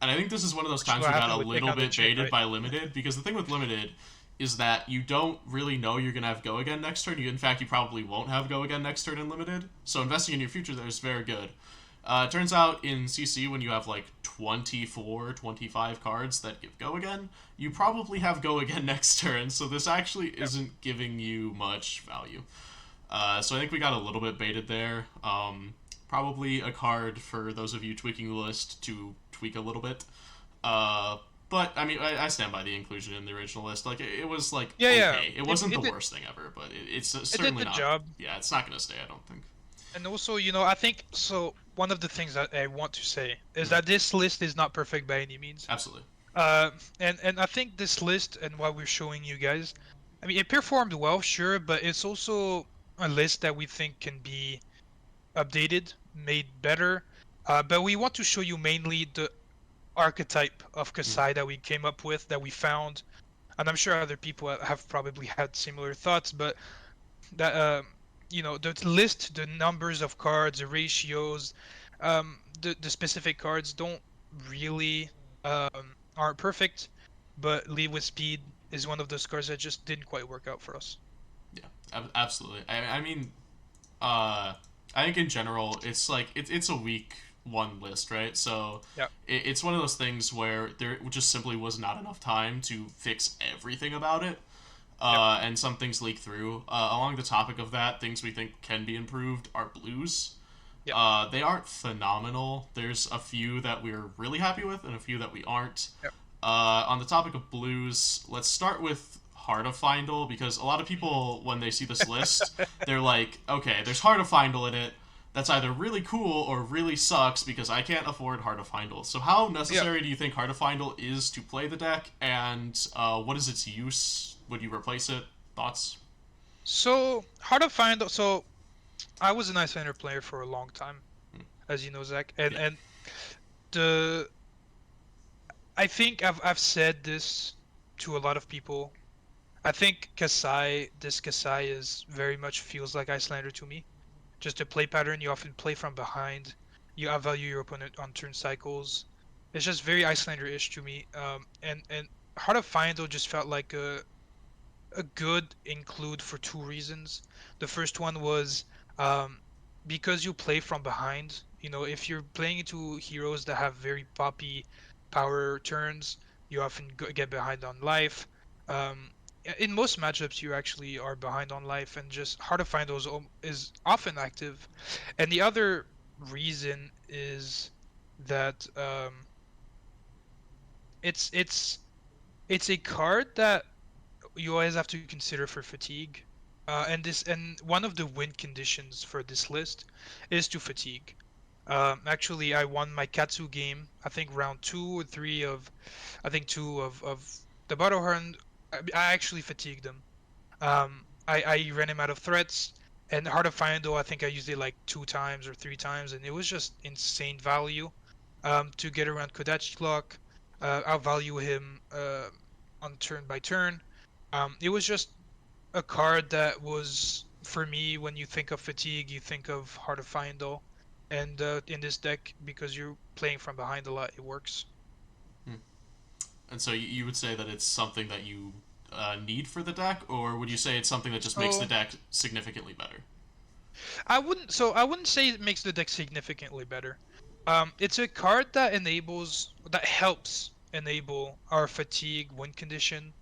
And I think this is one of those Which is times what we got a happened with Nick little on the bit chin, baited right? by limited, because the thing with limited is that you don't really know you're going to have go again next turn. In fact, you probably won't have go again next turn in limited. So investing in your future there is very good. It turns out in CC, when you have like 24, 25 cards that give go again, you probably have go again next turn. So this actually isn't giving you much value. So I think we got a little bit baited there. Probably a card for those of you tweaking the list to tweak a little bit. But I mean, I stand by the inclusion in the original list. Like it was like okay. It wasn't the worst thing ever, but it's certainly not. Job. Yeah, it's not going to stay. I don't think. And also, I think so. One of the things that I want to say is that this list is not perfect by any means. Absolutely. And I think this list and what we're showing you guys, I mean, it performed well, sure, but it's also a list that we think can be updated, made better. But we want to show you mainly the archetype of Kassai that we came up with, that we found, and I'm sure other people have probably had similar thoughts, but that the list, the numbers of cards, the ratios, the specific cards don't really aren't perfect, but Lead with Speed is one of those cards that just didn't quite work out for us. Yeah, absolutely. I mean, I think in general, it's like it's a week one list, right? So yeah, it's one of those things where there just simply was not enough time to fix everything about it. And some things leak through. Along the topic of that, things we think can be improved are blues. Yep. They aren't phenomenal. There's a few that we're really happy with and a few that we aren't. Yep. On the topic of blues, let's start with Heart of Findle, because a lot of people, when they see this list, they're like, okay, there's Heart of Findle in it. That's either really cool or really sucks because I can't afford Heart of Findle. So how necessary do you think Heart of Findle is to play the deck, and what is its use? Would you replace it? Thoughts? So Heart of Findle. So I was an Icelander player for a long time, as you know, Zach, and I think I've said this to a lot of people. I think this Kassai is very much feels like Icelander to me. Just a play pattern. You often play from behind. You outvalue your opponent on turn cycles. It's just very Icelander-ish to me. And Heart of Findle just felt like a good include for two reasons. The first one was because you play from behind. If you're playing into heroes that have very poppy power turns, you often get behind on life. In most matchups, you actually are behind on life, and just Heart of Findle is often active. And the other reason is that it's a card that you always have to consider for fatigue, and one of the win conditions for this list is to fatigue. Actually, I won my Katsu game. I think round 2 or 3 of, I think 2 of the Battle Horn. I actually fatigued him. I ran him out of threats, and Heart of Findle, I think I used it like 2 times or 3 times, and it was just insane value. To get around Kodachi clock, outvalue him on turn by turn. It was just a card that was, for me, when you think of fatigue, you think of Heart of Findle, and in this deck, because you're playing from behind a lot, it works. Hmm. And so you would say that it's something that you need for the deck, or would you say it's something that just makes the So deck significantly better? I wouldn't say it makes the deck significantly better. It's a card that helps enable our fatigue win condition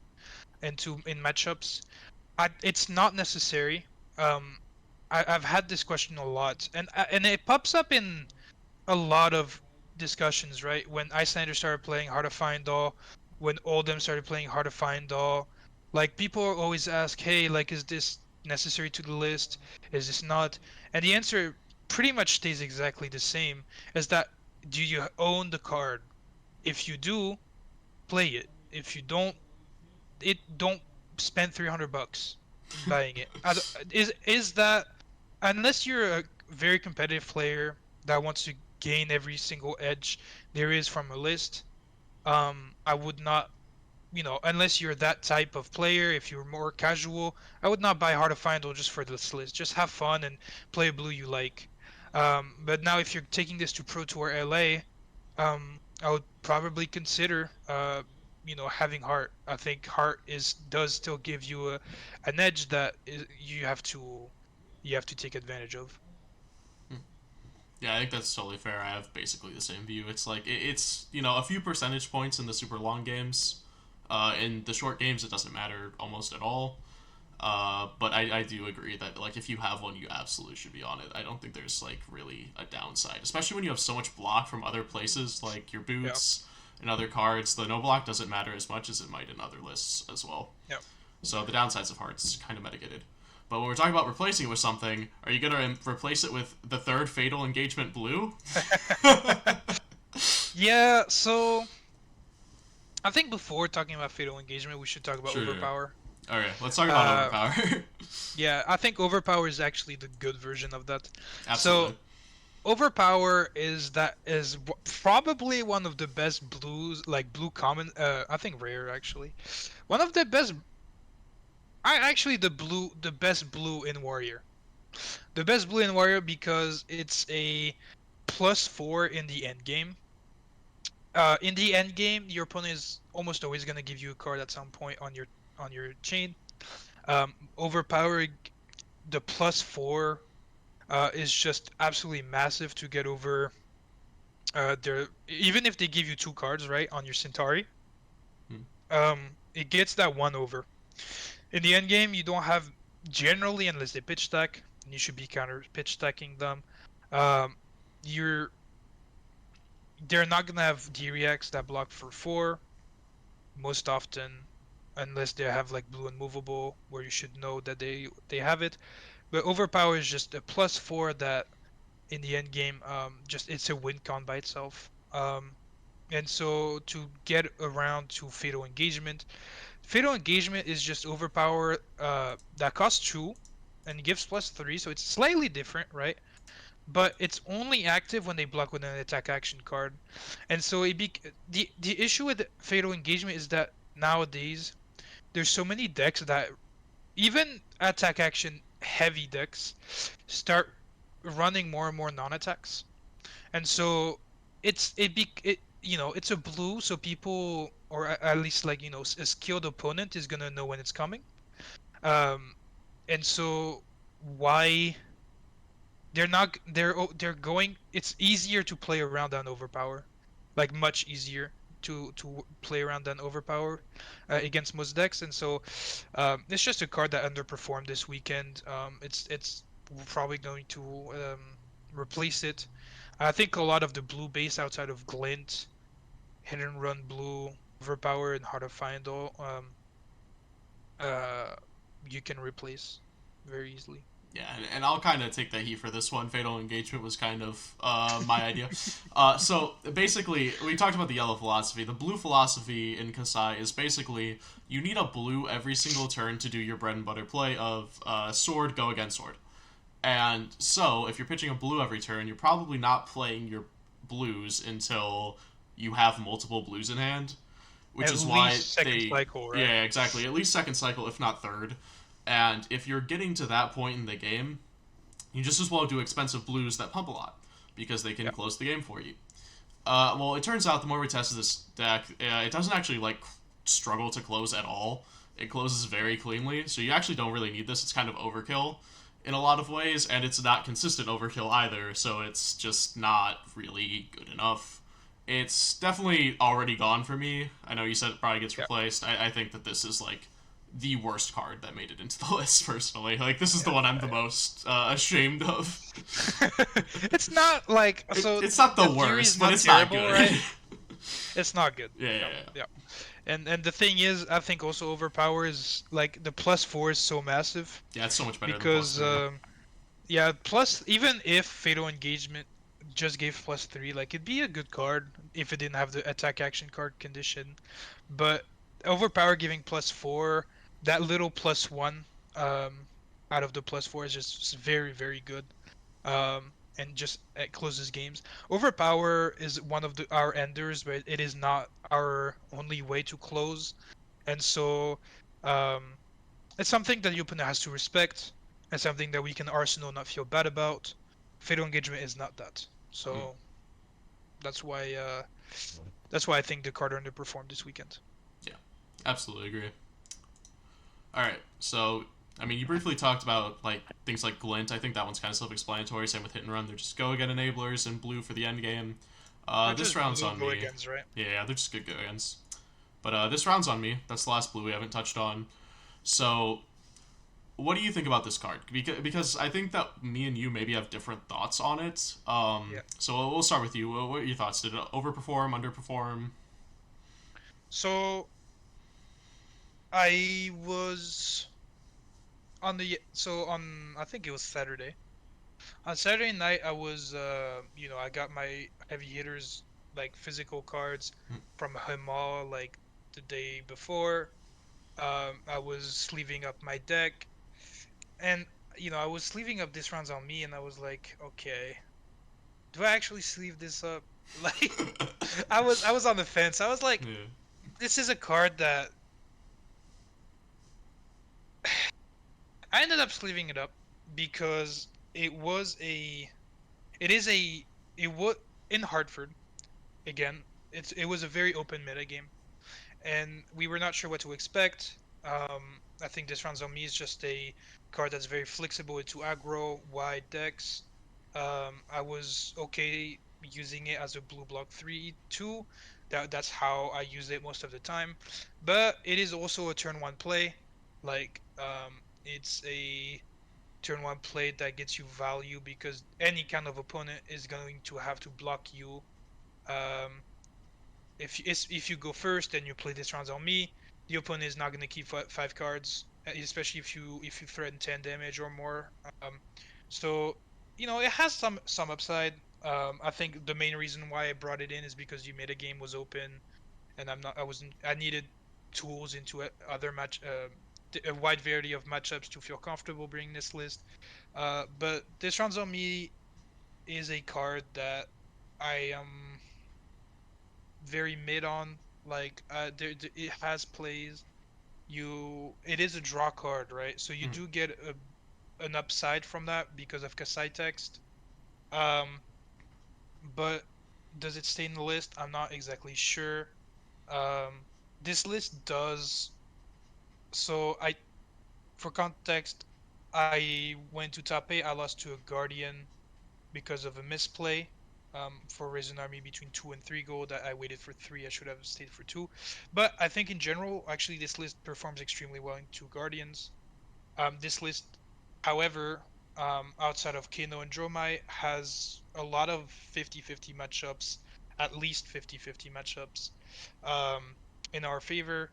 into in matchups. It's not necessary. Um, I've had this question a lot, and it pops up in a lot of discussions, right? When Icelander started playing Heart of Findle, when Oldhim started playing Heart of Findle, like people always ask, hey, like, is this necessary to the list? Is this not? And the answer pretty much stays exactly the same. Is that, do you own the card? If you do, play it. If you don't, don't spend $300 buying it. Is that, unless you're a very competitive player that wants to gain every single edge there is from a list, I would not, unless you're that type of player, if you're more casual, I would not buy Heart of Findle just for this list. Just have fun and play a blue you like. But now if you're taking this to Pro Tour LA, I would probably consider having Heart. I think Heart does still give you an edge that you have to take advantage of. Yeah, I think that's totally fair. I have basically the same view. It's like it's a few percentage points in the super long games. In the short games, it doesn't matter almost at all. But I do agree that like if you have one, you absolutely should be on it. I don't think there's like really a downside, especially when you have so much block from other places like your Yeah. boots and other cards. The no block doesn't matter as much as it might in other lists as well. Yeah. So the downsides of Hearts kind of mitigated. But when we're talking about replacing it with something, are you gonna replace it with the third Fatal Engagement blue? Yeah, so I think before talking about Fatal Engagement, we should talk about Sure. Overpower. Okay, let's talk about Overpower. Yeah, I think Overpower is actually the good version of that. Absolutely. So Overpower is probably one of the best blues, like blue common. I think rare actually. One of the best. The best blue in Warrior. The best blue in Warrior because it's a +4 in the end game. In the end game, your opponent is almost always gonna give you a card at some point on your chain. Overpowering the +4 is just absolutely massive to get over their. Even if they give you 2 cards right on your Centauri, Hmm. it gets that 1 over. In the end game, you don't have generally unless they pitch stack, and you should be counter pitch stacking them. Um, you're They're not gonna have D-Reacts that block for 4 most often, unless they have like blue and movable, where you should know that they have it. But Overpower is just a +4 that in the end game, just it's a win con by itself. And so to get around to Fatal Engagement is just Overpower that costs 2 and gives +3, so it's slightly different, right? But it's only active when they block with an attack action card. And so the issue with Fatal Engagement is that nowadays there's so many decks that even attack action heavy decks start running more and more non-attacks. And so it's a blue, so people, or at least like a skilled opponent is gonna know when it's coming. Um, and so why they're going? It's easier to play around than Overpower, like much easier to play around than Overpower against most decks. And so it's just a card that underperformed this weekend. It's probably going to replace it. I think a lot of the blue base outside of Glint, Hit and Run Blue, Overpower, and Heart of Findle, uh, you can replace very easily. Yeah, and I'll kind of take the heat for this one. Fatal Engagement was kind of my idea. So basically, we talked about the yellow philosophy. The blue philosophy in Kassai is basically you need a blue every single turn to do your bread and butter play of sword, go against sword. And so, if you're pitching a blue every turn, you're probably not playing your blues until you have multiple blues in hand, which At is least why second they cycle, right? yeah, exactly, at least second cycle, if not third. And if you're getting to that point in the game, you just as well do expensive blues that pump a lot, because they can close the game for you. Well, it turns out the more we tested this deck, it doesn't actually, like, struggle to close at all. It closes very cleanly, so you actually don't really need this. It's kind of overkill in a lot of ways, and it's not consistent overkill either, so it's just not really good enough. It's definitely already gone for me. I know you said it probably gets replaced. I think that this is, like, the worst card that made it into the list, personally. Like, this is the one I'm the most ashamed of. It's not like so. It's not the worst, but it's terrible, not good. Right? It's not good. Yeah. And the thing is, I think also Overpower is like the +4 is so massive. Yeah, it's so much better because than plus even if Fatal Engagement just gave +3, like it'd be a good card if it didn't have the attack action card condition. But Overpower giving +4, that little +1 out of the +4 is just very, very good. And just it closes games. Overpower is one of our enders, but it is not our only way to close, and so it's something that the opponent has to respect, and something that we can Arsenal not feel bad about. Fatal Engagement is not that, so that's why I think the card underperformed this weekend. Yeah, absolutely agree. All right, so I mean, you briefly talked about like things like Glint. I think that one's kind of self-explanatory. Same with Hit and Run. They're just go-again enablers and blue for the end game. This round's on me. Agains, right? Yeah, they're just good go-agains. But this round's on me. That's the last blue we haven't touched on. So, what do you think about this card? Because I think that me and you maybe have different thoughts on it. So we'll start with you. What are your thoughts? Did it overperform, underperform? So, I was on I think it was Saturday. On Saturday night, I was I got my heavy hitters, like physical cards from Hamal like the day before. I was sleeving up my deck, and I was sleeving up this rounds on me, and I was like, okay, do I actually sleeve this up? Like, I was on the fence. I was like, this is a card that I ended up sleeving it up because it was in Hartford. Again, it was a very open meta game, and we were not sure what to expect. I think this rounds on me is just a card that's very flexible into aggro wide decks. I was okay using it as a blue block 3/2. That's how I use it most of the time. But it is also a turn 1 play. Like it's a turn 1 play that gets you value because any kind of opponent is going to have to block you. If you go first and you play this round on me, the opponent is not going to keep 5 cards, especially if you threaten 10 damage or more. So it has some upside. I think the main reason why I brought it in is because the meta game was open, and I needed tools into other a wide variety of matchups to feel comfortable bringing this list. But this rounds on me is a card that I am very mid on. Like it has plays. It is a draw card, right? So you do get an upside from that because of Kassai text. But does it stay in the list? I'm not exactly sure. This list does. So for context, I went to top 8. I lost to a Guardian because of a misplay. For Raisin Army between 2 and 3 gold. I waited for 3. I should have stayed for 2. But I think in general, actually, this list performs extremely well into Guardians. This list, however, outside of Kano and Dromai, has a lot of 50-50 matchups, at least 50-50 matchups in our favor.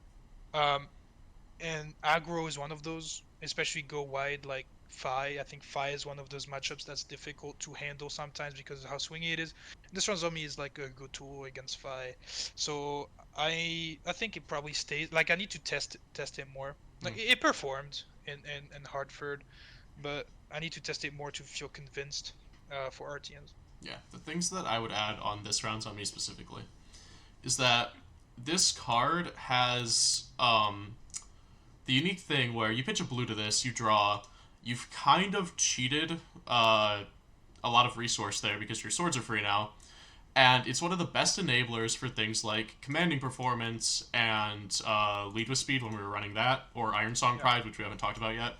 And aggro is one of those, especially go wide like Fi. I think Fi is one of those matchups that's difficult to handle sometimes because of how swingy it is. This one on me is like a good tool against Fi. So I think it probably stays. Like I need to test it more. Like it performed in Hartford, but I need to test it more to feel convinced for RTNs. Yeah, the things that I would add on this rounds on me specifically is that this card has the unique thing where you pitch a blue to this, you draw, you've kind of cheated a lot of resource there because your swords are free now. And it's one of the best enablers for things like commanding performance and lead with speed when we were running that, or Iron Song Pride, which we haven't talked about yet,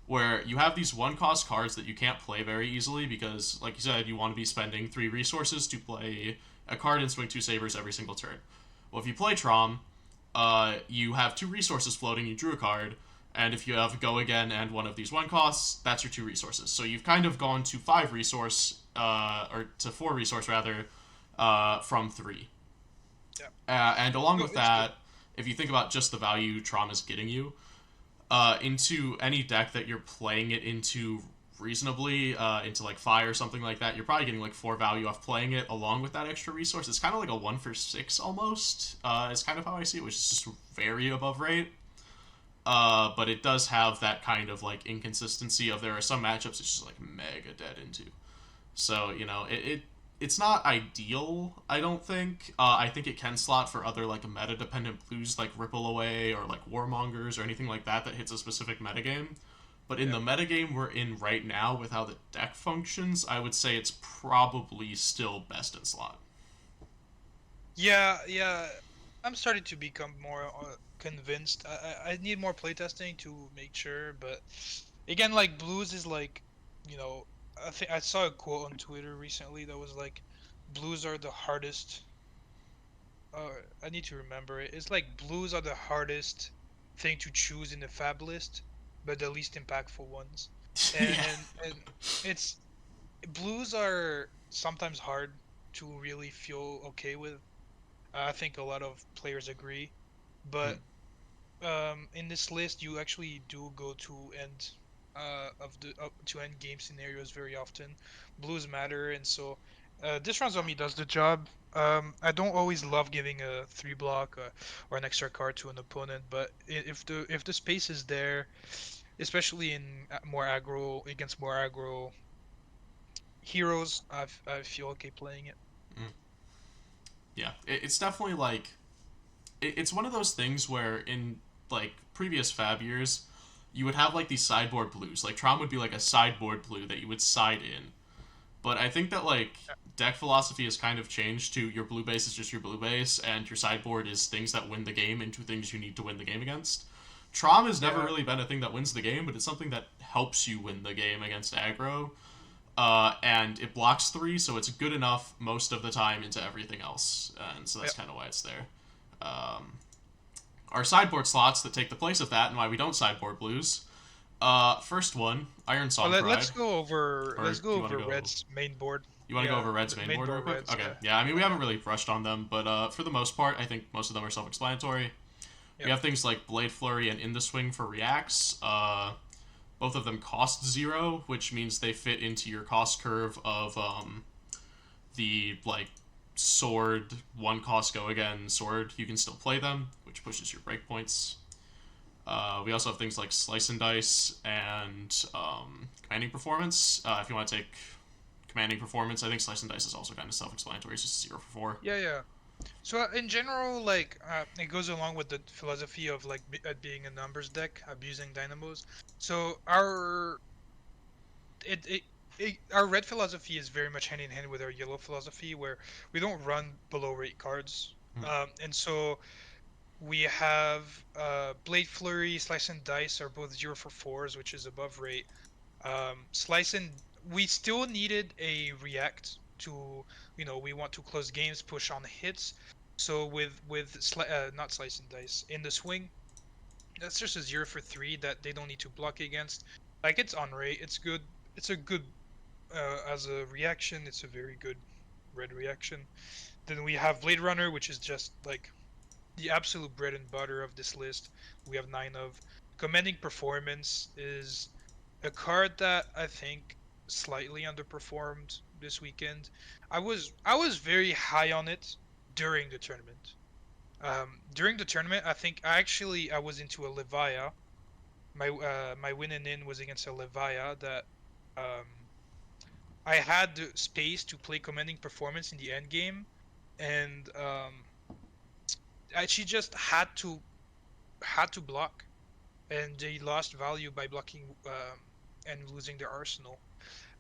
where you have these one-cost cards that you can't play very easily because, like you said, you want to be spending 3 resources to play a card and swing 2 sabers every single turn. Well, if you play Trom, you have 2 resources floating, you drew a card, and if you have Go Again and one of these 1-costs, that's your 2 resources. So you've kind of gone to 5 resource, or to 4 resource rather, from 3. Yeah. And along with that, if you think about just the value Trom is getting you, into any deck that you're playing it into reasonably, into like Fire or something like that, you're probably getting like 4 value off playing it along with that extra resource. It's kind of like a 1 for 6 almost, is kind of how I see it, which is just very above rate. But it does have that kind of like inconsistency of there are some matchups it's just like mega dead into. So, you know, it's not ideal, I don't think. I think it can slot for other like meta-dependent blues like Ripple Away or like Warmongers or anything like that hits a specific metagame. But in the metagame we're in right now with how the deck functions, I would say it's probably still best in slot. Yeah. I'm starting to become more convinced. I need more playtesting to make sure, but again, like blues is like, you know, I think I saw a quote on Twitter recently that was like, blues are the hardest. I need to remember it. It's like blues are the hardest thing to choose in the fab list, but the least impactful ones. And, and it's blues are sometimes hard to really feel okay with. I think a lot of players agree, but in this list you actually do go to end to end game scenarios very often. Blues matter, and so this round zombie does the job. I don't always love giving a 3 block or an extra card to an opponent, but if the space is there, especially in more aggro against more aggro heroes, I feel okay playing it. Yeah, it's definitely like it's one of those things where in like previous fab years you would have like these sideboard blues. Like Tron would be like a sideboard blue that you would side in. But I think that like deck philosophy has kind of changed to your blue base is just your blue base and your sideboard is things that win the game into things you need to win the game against. Trom has never really been a thing that wins the game, but it's something that helps you win the game against aggro. And it blocks 3, so it's good enough most of the time into everything else. And so that's kind of why it's there. Our sideboard slots that take the place of that and why we don't sideboard blues. First one, Iron Song Pride. Let's go over Red's main board. You want to go over Red's main board real quick? Reds, okay. Yeah, I mean, we haven't really brushed on them, but for the most part, I think most of them are self-explanatory. We have things like Blade Flurry and In the Swing for reacts. Both of them cost 0, which means they fit into your cost curve of the like sword 1-cost Go Again sword. You can still play them, which pushes your breakpoints. We also have things like Slice and Dice and Commanding Performance. If you want to take Commanding Performance, I think Slice and Dice is also kind of self-explanatory. It's just 0 for 4. Yeah. So in general, like it goes along with the philosophy of like being a numbers deck, abusing dynamos. So our red philosophy is very much hand in hand with our yellow philosophy, where we don't run below rate cards, and so we have Blade Flurry, Slice and Dice are both 0 for 4s, which is above rate. We still needed a react to, we want to close games, push on hits. So not Slice and Dice, In the Swing, that's just a 0 for 3 that they don't need to block against. Like, it's on rate, it's good. It's a good, as a reaction, it's a very good red reaction. Then we have Blade Runner, which is just like the absolute bread and butter of this list. We have 9 of. Commanding Performance is a card that I think slightly underperformed this weekend. I was very high on it during the tournament. During the tournament, I think I was into a Levia. My win and in was against a Levia that I had the space to play Commanding Performance in the end game, and she just had to block. and they lost value by blocking and losing their arsenal.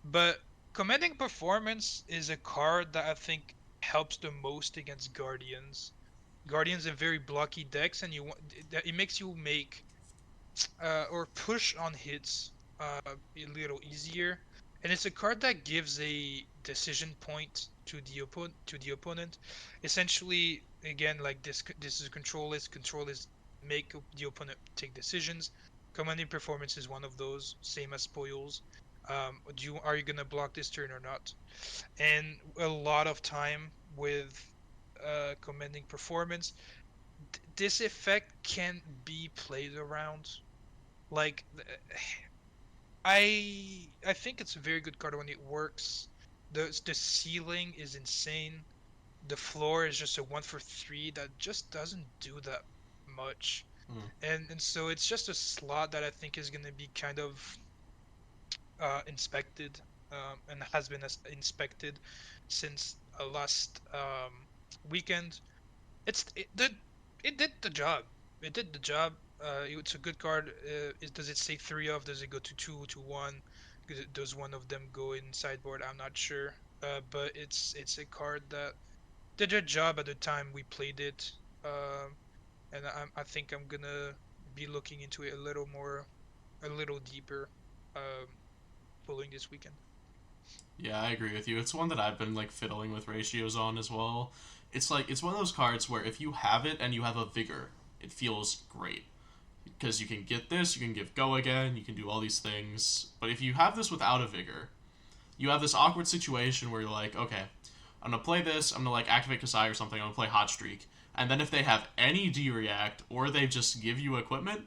But Commanding Performance is a card that I think helps the most against Guardians. Guardians are very blocky decks, and it makes you make or push on hits a little easier. And it's a card that gives a decision point to the opponent. Essentially, again, like this is control list. Control is make the opponent take decisions. Commanding Performance is one of those, same as spoils. Are you gonna block this turn or not? And a lot of time with Commanding Performance, this effect can be played around. Like I think it's a very good card when it works. The ceiling is insane. The floor is just a 1 for 3 that just doesn't do that much. Mm. And so it's just a slot that I think is gonna be kind of inspected, and has been inspected since last weekend. It did the job. It did the job. It's a good card. Does it say 3 of? Does it go to 2 to 1? Does one of them go in sideboard? I'm not sure. But it's a card that did a job at the time we played it. And I think I'm gonna be looking into it a little more, a little deeper, um, following this weekend. Yeah, I agree with you. It's one that I've been like fiddling with ratios on as well. It's like it's one of those cards where if you have it and you have a vigor, it feels great because you can get this, you can give go again, you can do all these things. But if you have this without a vigor, you have this awkward situation where you're like, okay, I'm gonna play this, I'm gonna like activate Kassai or something, I'm gonna play Hot Streak, and then if they have any D-react or they just give you equipment,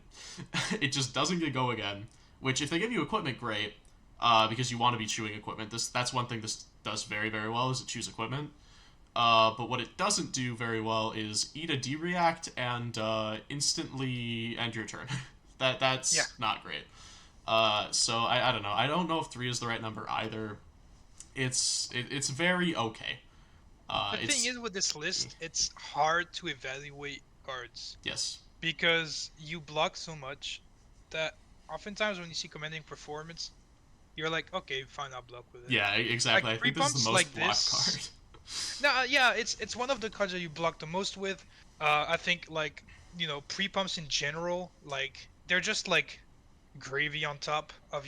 it just doesn't get go again. Which if they give you equipment, great, because you want to be chewing equipment. That's one thing this does very very well is it chews equipment. But what it doesn't do very well is eat a D-react and instantly end your turn. Yeah. That's not great. So I don't know. I don't know if 3 is the right number either. It's very okay. The thing It's is with this list, it's hard to evaluate cards yes, because you block so much that oftentimes when you see Commanding Performance, you're like, okay, fine, I'll block with it. yeah, Like exactly. I think this is the pre-pumps most like blocked this. card. No, yeah, it's one of the cards that you block the most with. I think like pre-pumps in general, like they're just like gravy on top of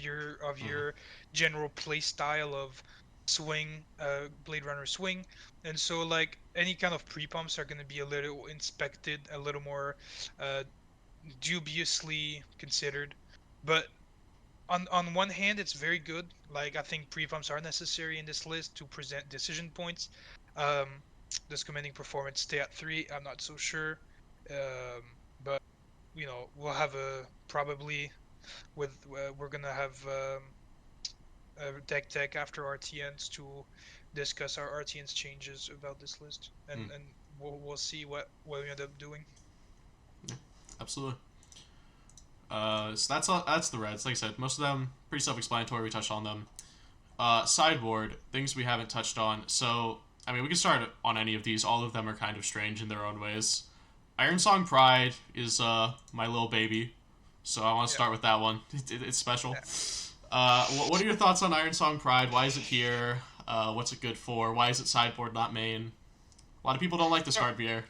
Mm, your general play style of swing, Blade Runner swing. And so like any kind of pre-pumps are going to be a little inspected, a little more uh, dubiously considered. But on one hand, it's very good. Like I think pre-pumps are necessary in this list to present decision points. Um, does Commanding Performance stay at 3? I'm not so sure. Um, but we'll have a probably with we're gonna have a deck tech after RTNs to discuss our RTNs changes about this list, and mm, we'll see what we end up doing. yeah, absolutely. So that's the Reds. Like I said, most of them pretty self-explanatory. We touched on them. Sideboard things we haven't touched on. So I mean, we can start on any of these. All of them are kind of strange in their own ways. Iron Song Pride is my little baby, so I want to Yeah, start with that one. It's special. yeah. What are your thoughts on Iron Song Pride? Why is it here? What's it good for? Why is it sideboard, not main? A lot of people don't like this No, card, Pierre.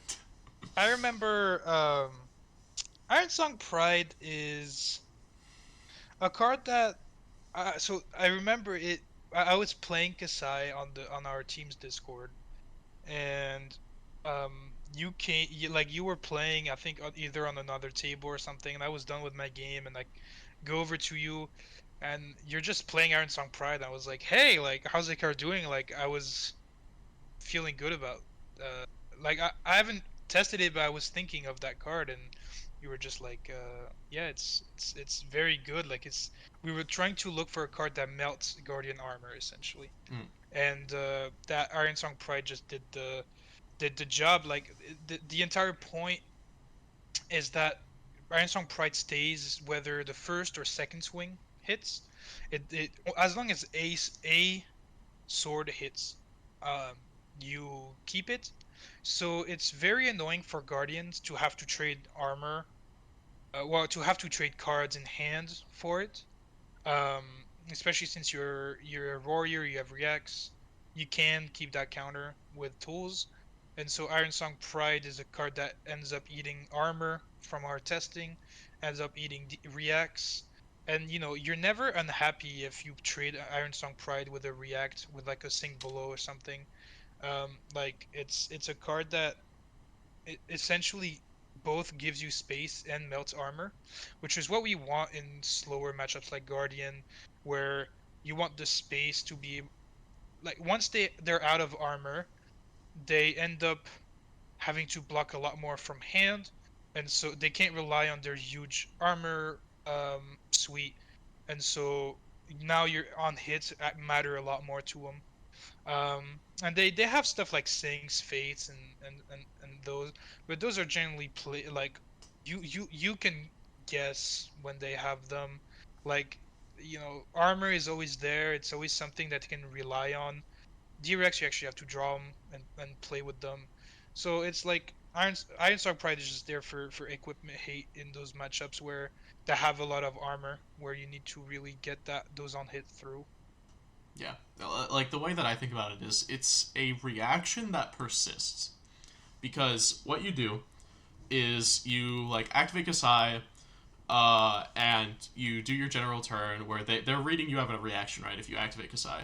I remember Iron Song Pride is a card that so I remember it. I was playing Kassai on our team's Discord, and you were playing, I think, either on another table or something, and I was done with my game, and like go over to you, and you're just playing Iron Song Pride. I was like, hey, like how's the card doing? Like I was feeling good about uh like I haven't tested it, but I was thinking of that card, and you were just like, yeah, it's very good. Like we were trying to look for a card that melts Guardian armor essentially, Mm, and that Iron Song Pride just did the job. Like the entire point is that Iron Song Pride stays whether the first or second swing hits. It as long as a sword hits, um, you keep it. So it's very annoying for Guardians to have to trade armor well, to have to trade cards in hand for it. Um, Especially since you're a warrior, you have reacts. You can keep that counter with tools, and so Iron Song Pride is a card that ends up eating armor from our testing, ends up eating reacts, and you're never unhappy if you trade Iron Song Pride with a react with like a sink below or something. Like it's a card that it essentially both gives you space and melts armor, which is what we want in slower matchups like Guardian, where you want the space to be like once they're out of armor, they end up having to block a lot more from hand, and so they can't rely on their huge armor suite, and so now you're on hits that matter a lot more to them. And they have stuff like Sinks, Fates, and those, but those are generally like you can guess when they have them. Like armor is always there. It's always something that you can rely on. D-Rex, you actually have to draw them and play with them. So it's like Ironstar Pride is just there for equipment hate in those matchups where they have a lot of armor, where you need to really get those on hit through. Yeah, like the way that I think about it is it's a reaction that persists because what you do is you like activate Kassai, and you do your general turn where they're reading you have a reaction, right, if you activate Kassai,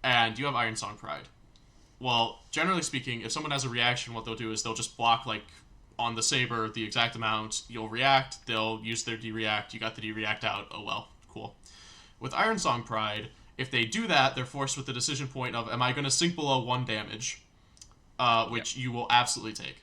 and you have Iron Song Pride. Well, generally speaking, if someone has a reaction, what they'll do is they'll just block like on the saber the exact amount. You'll react, they'll use their D-react, you got the D-react out, oh well, cool. With Iron Song Pride, if they do that, they're forced with the decision point of, am I going to sink below 1 damage? Which you will absolutely take.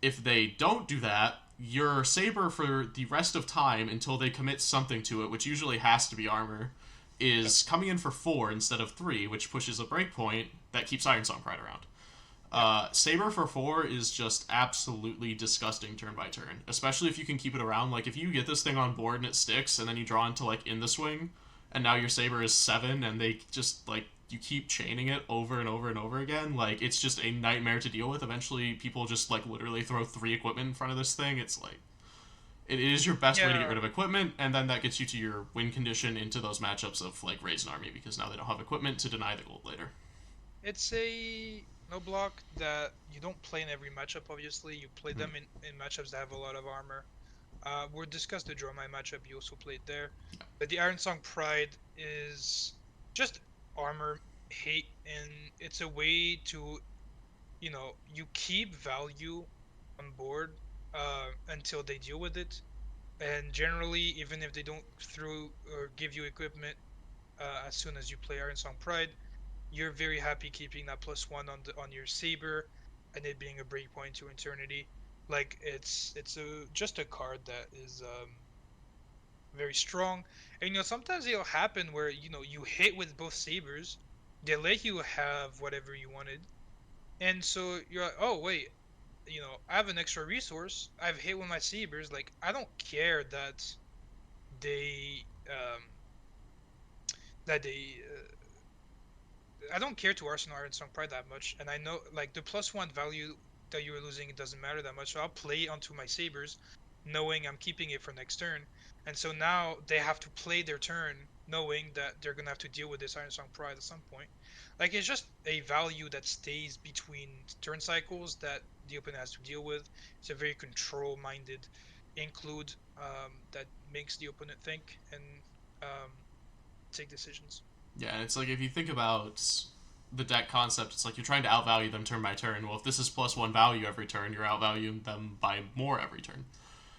If they don't do that, your saber for the rest of time until they commit something to it, which usually has to be armor, is coming in for 4 instead of 3, which pushes a breakpoint that keeps Iron Song Pride around. Saber for 4 is just absolutely disgusting turn by turn, especially if you can keep it around. Like, if you get this thing on board and it sticks, and then you draw into, like, in the swing, and now your saber is 7, and they just, like, you keep chaining it over and over and over again, like, it's just a nightmare to deal with. Eventually, people just, like, literally throw 3 equipment in front of this thing. It's, like, it is your best way to get rid of equipment, and then that gets you to your win condition into those matchups of, like, Raise an Army, because now they don't have equipment to deny the gold later. It's a no block that you don't play in every matchup, obviously. You play them in matchups that have a lot of armor. We'll discuss the Dromai matchup, you also played there. But the Iron Song Pride is just armor hate, and it's a way to, you keep value on board until they deal with it. And generally, even if they don't throw or give you equipment as soon as you play Iron Song Pride, you're very happy keeping that +1 on your saber, and it being a breakpoint to eternity. Like it's just a card that is very strong. And sometimes it'll happen where you hit with both sabers, they let you have whatever you wanted, and so you're like, oh wait, I have an extra resource. I've hit with my sabers. Like I don't care that they that they I don't care to Arsenal Iron Song Pride that much, and I know like the +1 value that you're losing, it doesn't matter that much. So I'll play onto my sabers, knowing I'm keeping it for next turn. And so now they have to play their turn, knowing that they're gonna have to deal with this Iron Song Pride at some point. Like it's just a value that stays between turn cycles that the opponent has to deal with. It's a very control-minded include that makes the opponent think and um, take decisions. Yeah, and it's like if you think about the deck concept, it's like you're trying to outvalue them turn by turn. Well, if this is +1 value every turn, you're outvaluing them by more every turn.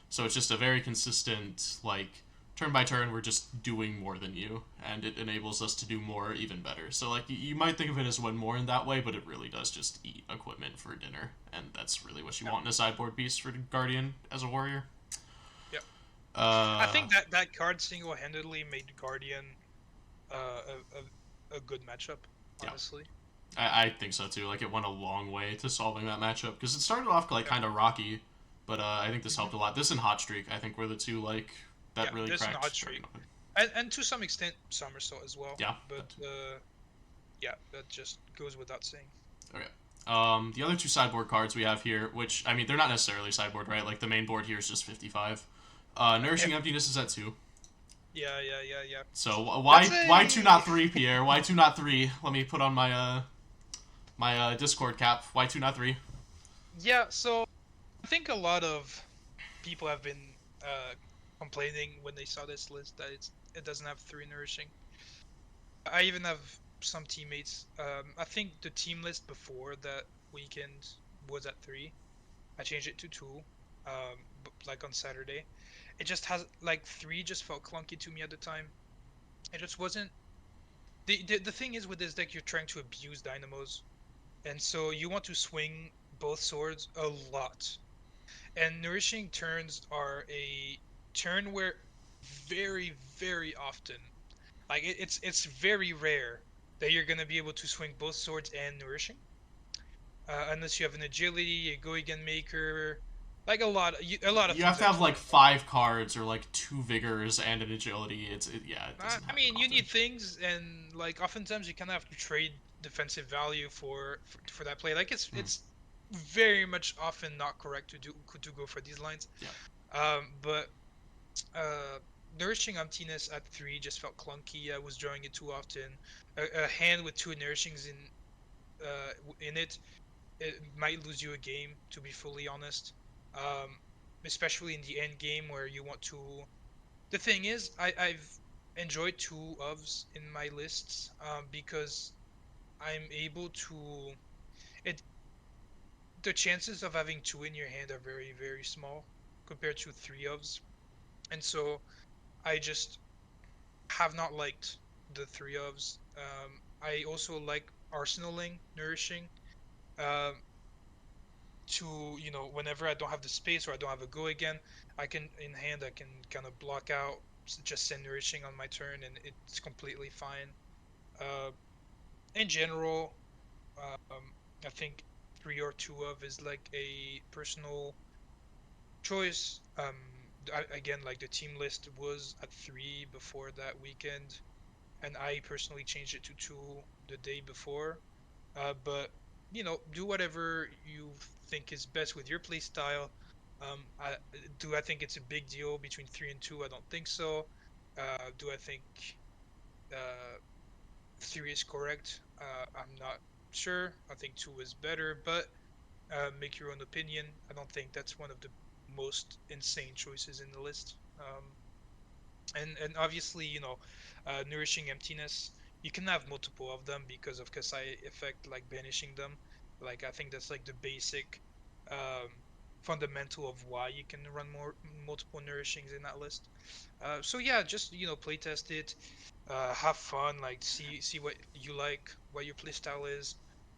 So it's just a very consistent, like, turn by turn, we're just doing more than you, and it enables us to do more even better. So, like, you might think of it as one more in that way, but it really does just eat equipment for dinner, and that's really what you want in a sideboard piece for Guardian as a warrior. Yep. I think that card single-handedly made Guardian a good matchup, honestly. Yeah. I think so too. Like it went a long way to solving that matchup because it started off like kind of rocky, but I think this helped a lot. This and Hot Streak, I think, were the two like that really this cracked. And Hot Streak, and to some extent Somersault as well. Yeah, but that just goes without saying. Okay. The other two sideboard cards we have here, which I mean they're not necessarily sideboard, right? Like the main board here is just 55. Nourishing Emptiness is at 2. Yeah. So why 2 not 3, Pierre? Why 2 not 3? Let me put on my Discord cap. Why 2 not 3? Yeah, so I think a lot of people have been complaining when they saw this list that it doesn't have 3 nourishing. I even have some teammates. I think the team list before that weekend was at 3. I changed it to 2, like on Saturday. It just has like 3 just felt clunky to me at the time. It just wasn't. The thing is with this deck, you're trying to abuse dynamos, and so you want to swing both swords a lot. And nourishing turns are a turn where very often, like it's very rare that you're gonna be able to swing both swords and nourishing, unless you have an agility, a go again maker, like a lot of You things have to have like 5 cards or like 2 vigors and an agility. It doesn't I mean, you often. need things, and like oftentimes you kind of have to trade defensive value for that play. Like it's very much often not correct to go for these lines. Yeah. But nourishing emptiness at 3 just felt clunky. I was drawing it too often. A hand with 2 nourishings in it might lose you a game, to be fully honest. Especially in the end game where you want to. The thing is, I've enjoyed 2 ofs in my lists because I'm able to. It the chances of having 2 in your hand are very small compared to 3 ofs, and so I just have not liked the 3 ofs. I also like arsenaling nourishing. Um, to whenever I don't have the space or I don't have a go again, I can kind of block out, just send nourishing on my turn, and it's completely fine. Uh, in general, I think 3 or 2 of is like a personal choice. Again, like the team list was at 3 before that weekend, and I personally changed it to 2 the day before. But do whatever you think is best with your play style. I think it's a big deal between 3 and 2? I don't think so. Do I think uh, 3 is correct? I'm not sure. I think 2 is better, but make your own opinion. I don't think that's one of the most insane choices in the list. And obviously, nourishing emptiness. You can have multiple of them because of Kassai effect, like banishing them. Like I think that's like the basic um, fundamental of why you can run multiple nourishings in that list. So yeah, just playtest it, have fun, like see what you like, what your playstyle is,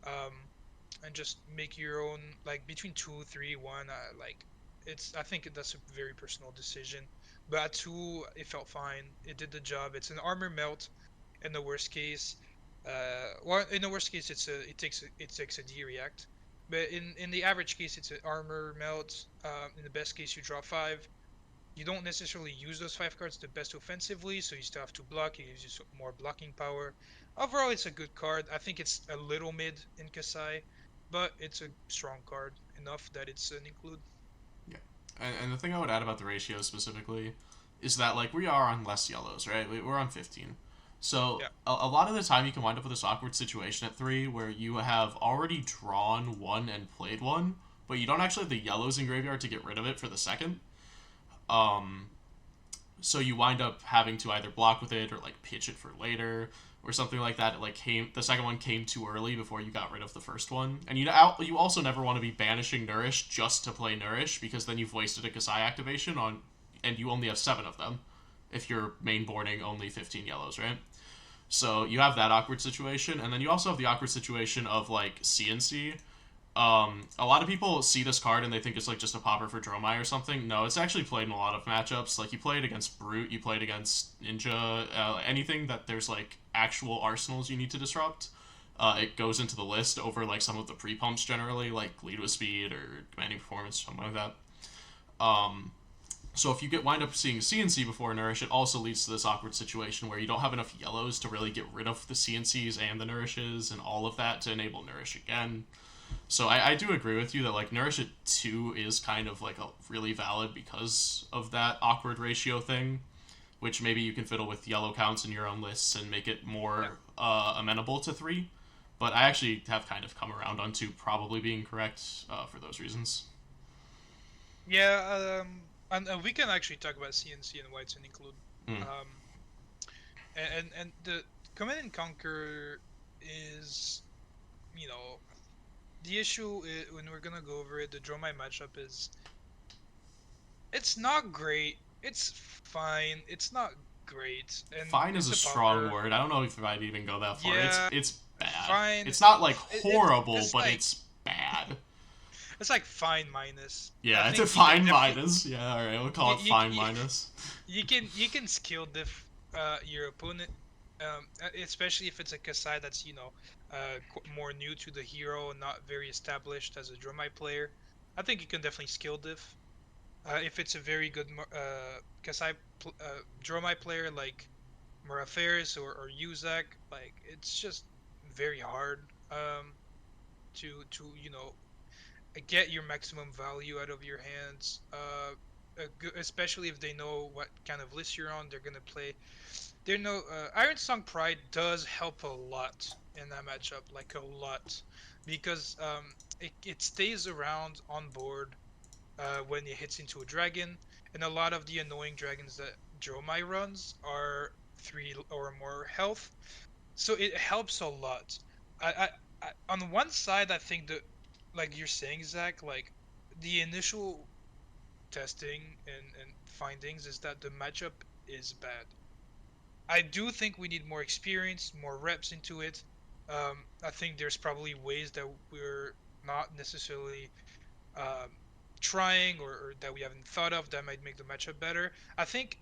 um, and just make your own like between 2, 3, 1. Like I think that's a very personal decision. But at 2, it felt fine. It did the job. It's an armor melt in the worst case. Well, in the worst case, it takes a D react. But in the average case, it's an armor melt. In the best case, you draw 5. You don't necessarily use those 5 cards the best offensively, so you still have to block. It gives you some more blocking power. Overall, it's a good card. I think it's a little mid in Kassai, but it's a strong card enough that it's an include. Yeah. And the thing I would add about the ratio specifically is that like we are on less yellows, right? We're on 15. So Yeah. a lot of the time you can wind up with this awkward situation at 3 where you have already drawn 1 and played 1, but you don't actually have the yellows in graveyard to get rid of it for the second. So you wind up having to either block with it or like pitch it for later or something like that. It like the second one came too early before you got rid of the first one, and you also never want to be banishing Nourish just to play Nourish because then you've wasted a Kassai activation on, and you only have 7 of them if you're main boarding only 15 yellows, right? So you have that awkward situation, and then you also have the awkward situation of like CNC. A lot of people see this card and they think it's like just a popper for Dromai or something. No, it's actually played in a lot of matchups. Like you play it against Brute, you play it against Ninja, anything that there's like actual arsenals you need to disrupt. It goes into the list over like some of the pre-pumps generally, like Lead with Speed or Commanding Performance, something like that. So if you wind up seeing CNC before Nourish, it also leads to this awkward situation where you don't have enough yellows to really get rid of the CNCs and the Nourishes and all of that to enable Nourish again. So I do agree with you that like Nourish It 2 is kind of like a really valid because of that awkward ratio thing, which maybe you can fiddle with yellow counts in your own lists and make it Yeah. more amenable to 3. But I actually have kind of come around on 2 probably being correct for those reasons. Yeah, and we can actually talk about CNC and whites and include. Mm. Um, and the Command and Conquer is, you know, the issue is, when we're gonna go over it, the Dromai matchup is, it's not great. It's fine. It's not great, and Fine is it's a a strong popper. word. I don't know if I'd even go that far. Yeah, It's bad. fine. It's not like It, horrible, it's but like it's bad. it's like fine minus. I Yeah, it's a think you can fine definitely minus. Yeah, all right, we'll call it you, fine you, minus. you can skill diff your opponent, especially if it's a Kassai that's more new to the hero, not very established as a Dromai player. I think you can definitely skill diff. If it's a very good Kassai Dromai player like Muraferis or Yuzak, like it's just very hard to get your maximum value out of your hands. Especially if they know what kind of list you're on, they're gonna play. They know Iron Song Pride does help a lot in that matchup, like a lot, because it stays around on board when it hits into a dragon, and a lot of the annoying dragons that Dromai runs are 3 or more health, so it helps a lot. On one side, I think that, like you're saying, Zach, like the initial testing and findings is that the matchup is bad. I do think we need more experience, more reps into it. I think there's probably ways that we're not necessarily um, trying or that we haven't thought of that might make the matchup better. I think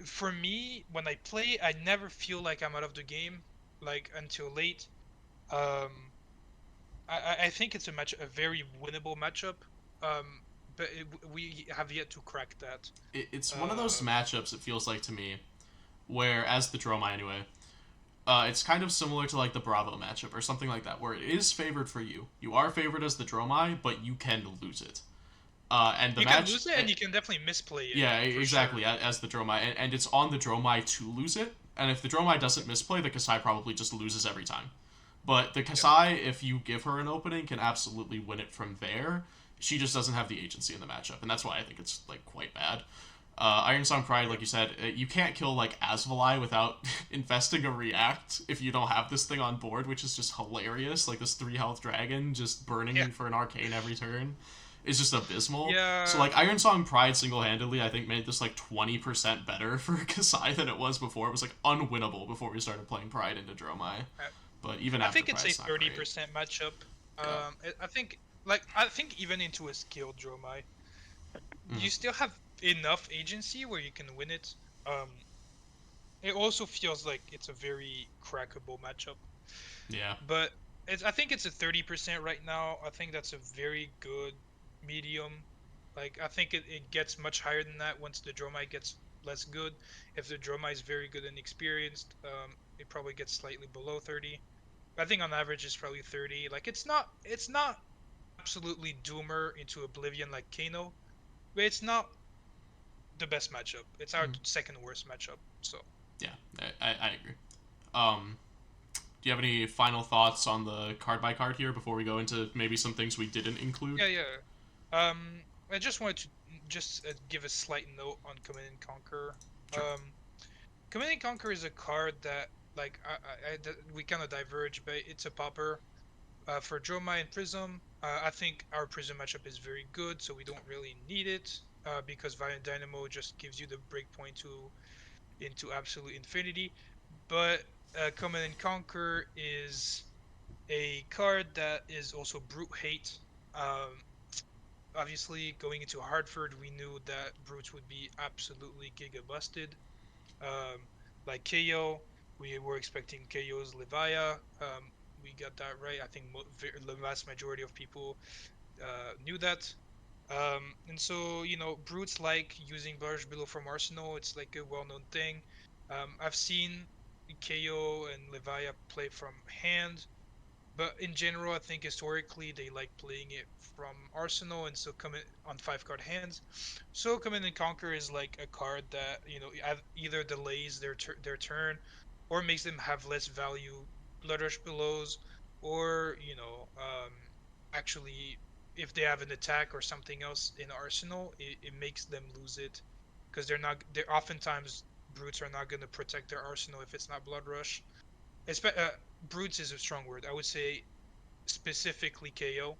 for me, when I play, I never feel like I'm out of the game, like until late. Um, I think it's a very winnable matchup, um, but we have yet to crack that. It's one of those Uh, matchups, it feels like to me, where, as the Droma anyway, it's kind of similar to like the Bravo matchup or something like that, where it is favored for you. You are favored as the Dromai, but you can lose it. And the you can match, lose it, and you can definitely misplay it yeah, for sure. exactly, as the Dromai, and it's on the Dromai to lose it. And if the Dromai doesn't misplay, the Kassai probably just loses every time. But the Yeah, Kassai, if you give her an opening, can absolutely win it from there. She just doesn't have the agency in the matchup, and that's why I think it's like quite bad. Iron Song Pride, yeah, like you said, you can't kill like Asvalai without investing a react if you don't have this thing on board, which is just hilarious. Like this 3 health dragon just burning yeah, you for an arcane every turn is just abysmal. So yeah. like Iron Song Pride single handedly, I think made this like 20% better for Kassai than it was before. It was like unwinnable before we started playing Pride into Dromai. I But even I after think Pride, it's a it's not great. 30% matchup. Yeah. I think even into a skilled Dromai, Mm-hmm. you still have enough agency where you can win it. Um, it also feels like it's a very crackable matchup. Yeah. But I think it's a 30% right now. I think that's a very good medium. Like I think it gets much higher than that once the Dromai gets less good. If the Dromai is very good and experienced, it probably gets slightly below 30. I think on average it's probably 30. Like it's not absolutely doomer into oblivion like Kano, but it's not the best matchup. It's our Mm-hmm. second worst matchup. So Yeah. I agree. Um, do you have any final thoughts on the card by card here before we go into maybe some things we didn't include? yeah, yeah. I just wanted to just give a slight note on Command and Conquer. Sure. Command and Conquer is a card that like we kind of diverge, but it's a popper. For Dromai and Prism, I think our Prism matchup is very good, so we don't really need it because Violent Dynamo just gives you the breakpoint into absolute infinity. But Command and Conquer is a card that is also brute hate. Um, Obviously, going into Hartford, we knew that brutes would be absolutely giga busted. Um, like KO, we were expecting KO's Levia. We got that right. I think the vast majority of people knew that. And so, brutes like using Barrage Below from Arsenal. It's like a well-known thing. I've seen KO and Levia play from hand. But in general, I think historically they like playing it from Arsenal, and so coming on 5 card hands. So Command and Conquer is like a card that either delays their turn, or makes them have less value Blood Rush Belows, or actually if they have an attack or something else in Arsenal, it makes them lose it, because they're oftentimes brutes are not going to protect their Arsenal if it's not Blood Rush. Brutes is a strong word. I would say specifically KO,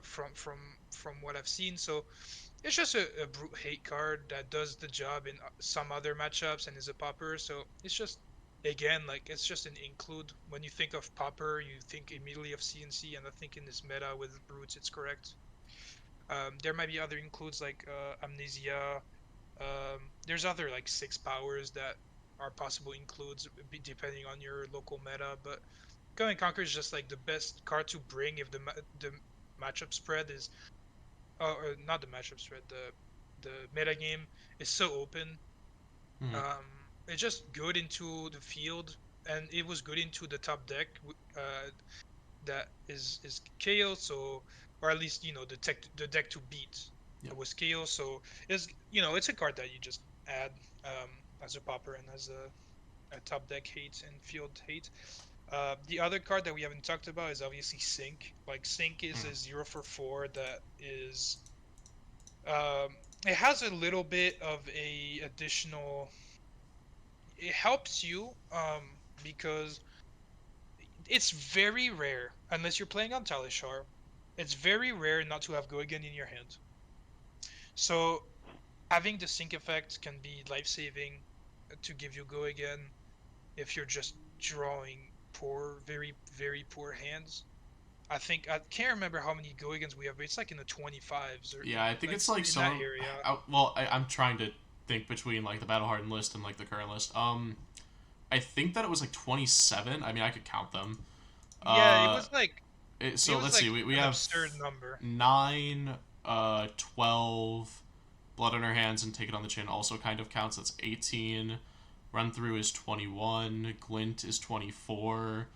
from what I've seen. So it's just a brute hate card that does the job in some other matchups and is a popper. So it's just, again, like, it's just an include. When you think of popper, you think immediately of CNC, and I think in this meta with brutes, it's correct. There might be other includes like amnesia. There's other like 6 powers that are possible includes depending on your local meta, but Go and Conquer is just like the best card to bring if the matchup spread is, or not the matchup spread, the meta game is so open. Mhm. It's just good into the field, and it was good into the top deck. That is chaos, so, or at least the deck to beat Yep. was chaos. So it's a card that you just add as a popper and as a top deck hate and field hate. The other card that we haven't talked about is obviously Sync. Like, Sync is Mhm. a 0 for 4 that is, it has a little bit of a additional. It helps you because it's very rare, unless you're playing on Talishar, it's very rare not to have Go Again in your hand. So having the Sync effect can be life saving to give you Go Again if you're just drawing poor, very very poor hands. I think I can't remember how many Go-Agans we have, but it's like in the 25s or Yeah, I think like it's like in some that of. area. Well, I'm trying to think between like the Battle Hardened list and like the current list. I think that it was like 27. I mean, I could count them. Yeah, Uh, it so was let's see. like We an have absurd number. 9, 12. Blood on our hands and take it on the chin also kind of counts. That's 18. Run through is 21. Glint is 24.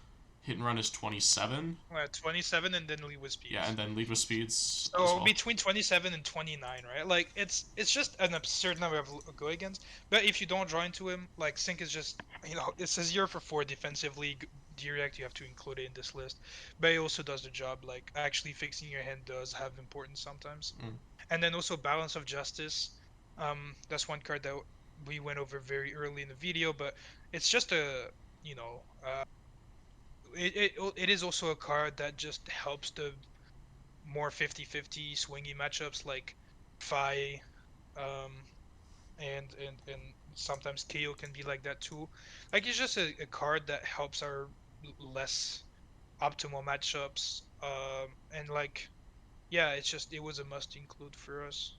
Hit and run is 27. 27 and then lead with Yeah, and speeds. then lead with speeds as So well. between 27 and 29, right? Like it's just an absurd number of Go-Agans. But if you don't draw into him, like Sync is just, it's a 0 for 4 defensively. Direct, you have to include it in this list. But it also does the job. Like, actually fixing your hand does have importance sometimes. Mm. And then also Balance of Justice. That's one card that we went over very early in the video, but it's just you know, uh, it is also a card that just helps the more 50-50 swingy matchups like Fi, um, and sometimes KO can be like that too. Like, it's just a card that helps our less optimal matchups. And like, yeah, it was a must include for us.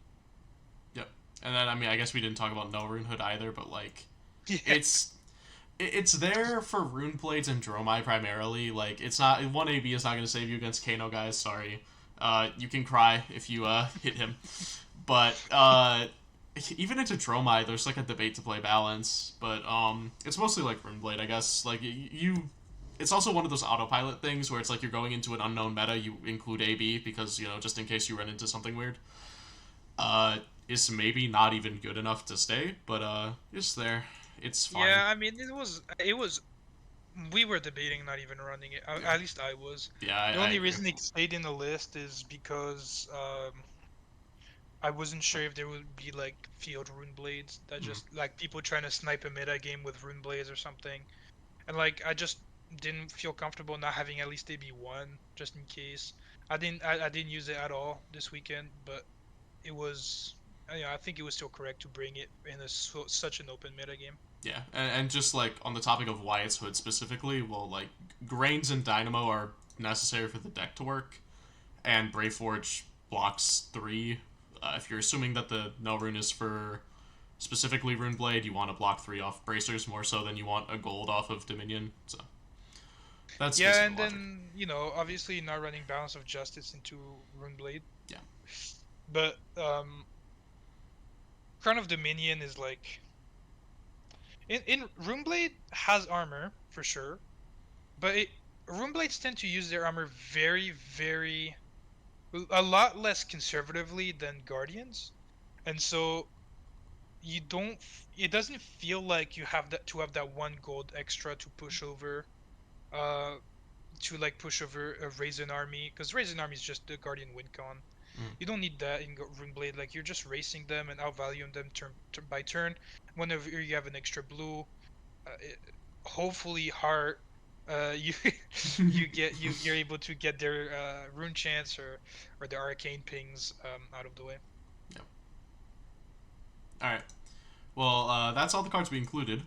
Yep. And then I mean, I guess we didn't talk about no rune hood either, but like, Yeah. it's it's there for rune blades and Dromai primarily. Like, it's not 1 AB is not going to save you against Kano guys. Sorry. You can cry if you hit him, but even into Dromai, there's like a debate to play balance. But it's mostly like rune blade, I guess. Like you. It's also one of those autopilot things where it's like you're going into an unknown meta, you include AB because, just in case you run into something weird. Uh, is maybe not even good enough to stay, but it's there. It's fine. Yeah, I mean, it was we were debating not even running it. Yeah, At least I was. yeah, The I only agree. reason it stayed in the list is because I wasn't sure if there would be like field rune blades that Mm. just like people trying to snipe a meta game with rune blades or something, and like I just didn't feel comfortable not having at least maybe one just in case. I didn't use it at all this weekend, but it was, I think it was still correct to bring it in such an open meta game. Yeah, and just like on the topic of Wyatt's Hood specifically, well, like Grains and Dynamo are necessary for the deck to work, and Brayforge blocks 3. If you're assuming that the no rune is for specifically Rune Blade, you want to block 3 off bracers more so than you want a gold off of Dominion. So that's Yeah, basically and the logic. then obviously not running Balance of Justice into Runeblade, Yeah. but Crown of Dominion is like, in Runeblade has armor for sure, but Runeblades tend to use their armor a lot less conservatively than Guardians, and so it doesn't feel like you have that 1 gold extra to push over, uh, push over a Raisin army, because Raisin army is just the Guardian Wincon. Mm. You don't need that in Runeblade. Like you're just racing them and outvaluing them turn by turn. Whenever you have an extra blue, it, hopefully heart, you you're able to get their rune chance or the arcane pings out of the way. Yep. All right. Well, that's all the cards we included.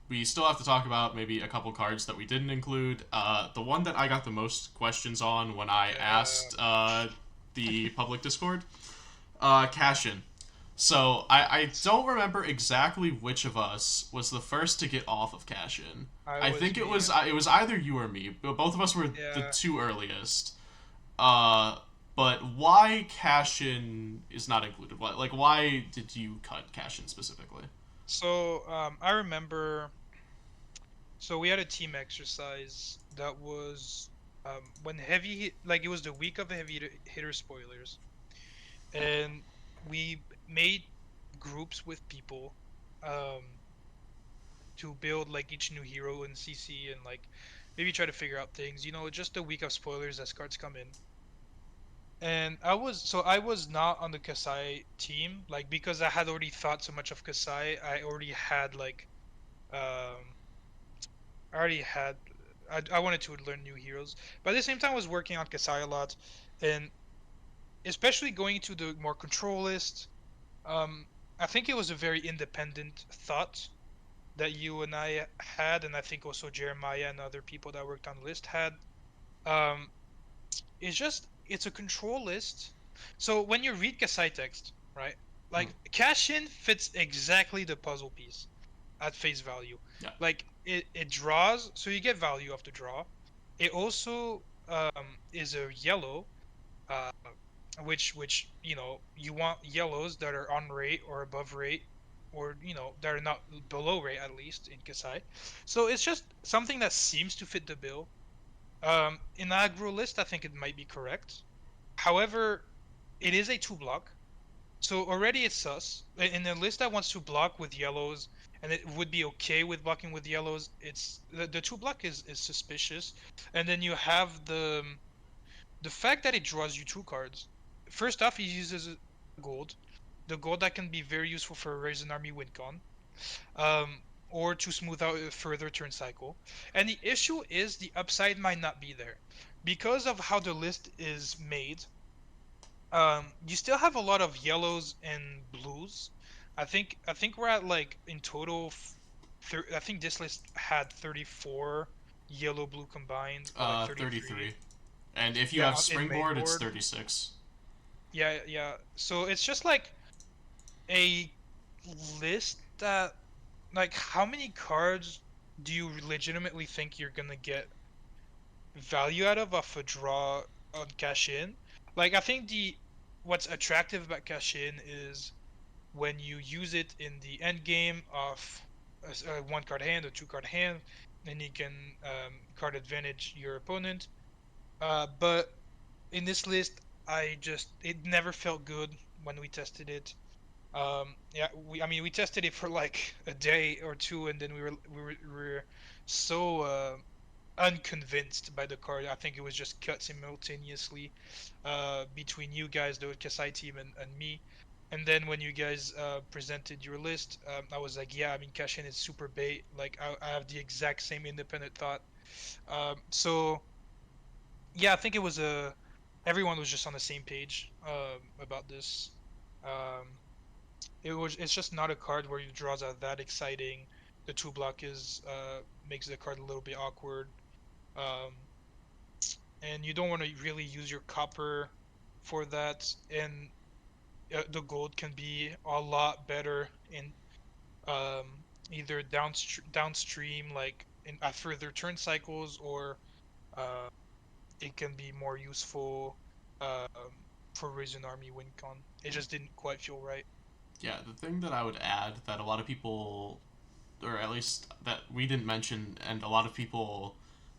We still have to talk about maybe a couple cards that we didn't include. The one that I got the most questions on when I asked the public Discord, Cash In. So I don't remember exactly which of us was the first to get off of Cash In. I think it was either you or me, but both of us were the two earliest. But why Cash In is not included? Why did you cut Cash In specifically? So I remember. So we had a team exercise that was when it was the week of the hitter spoilers, and we made groups with people to build like each new hero in CC and like maybe try to figure out things. Just a week of spoilers as cards come in. And I was not on the Kassai team, like because I had already thought so much of Kassai. I already had like um I already had I wanted to learn new heroes. But at the same time I was working on Kassai a lot, and especially going to the more control list, I think it was a very independent thought that you and I had, and I think also Jeremiah and other people that worked on the list had. Um, it's a control list. So when you read Kassai text, right? Like Cash In fits exactly the puzzle piece at face value. Yeah. Like it draws, so you get value off the draw. It also is a yellow, uh, which you want yellows that are on rate or above rate, or that are not below rate at least in Kassai. So it's just something that seems to fit the bill. In the aggro list, I think it might be correct. However, it is a 2 block, so already it's sus. In a list that wants to block with yellows, and it would be okay with blocking with yellows, it's the 2 block is suspicious. And then you have the fact that it draws you 2 cards. First off, he uses gold, the gold that can be very useful for a Raisin Army Wincon, or to smooth out a further turn cycle. And the issue is the upside might not be there because of how the list is made. You still have a lot of yellows and blues. I think we're at like in total. I think this list had 34 yellow blue combined. Like 33. And if you have Springboard, it's 36. Yeah. So it's just like a list that, like, how many cards do you legitimately think you're gonna get value out of off a draw on Cash In? Like, I think what's attractive about Cash In is when you use it in the end game of a 1 card hand, a 2 card hand, then you can card advantage your opponent. But in this list, it never felt good when we tested it. We tested it for like a day or two, and then we were so unconvinced by the card. I think it was just cut simultaneously between you guys, the Kassai team, and me. And then when you guys presented your list, I was like, yeah, Cash In is super bait. Like, I have the exact same independent thought. So yeah, I think everyone was just on the same page about this. Um, it's just not a card where your draws are that exciting. The 2 block makes the card a little bit awkward, and you don't want to really use your copper for that. And the gold can be a lot better in either downstream, like at further turn cycles, or uh, it can be more useful for Raisin Army Wincon. It just didn't quite feel right. Yeah, the thing that I would add that a lot of people, or at least that we didn't mention, and a lot of people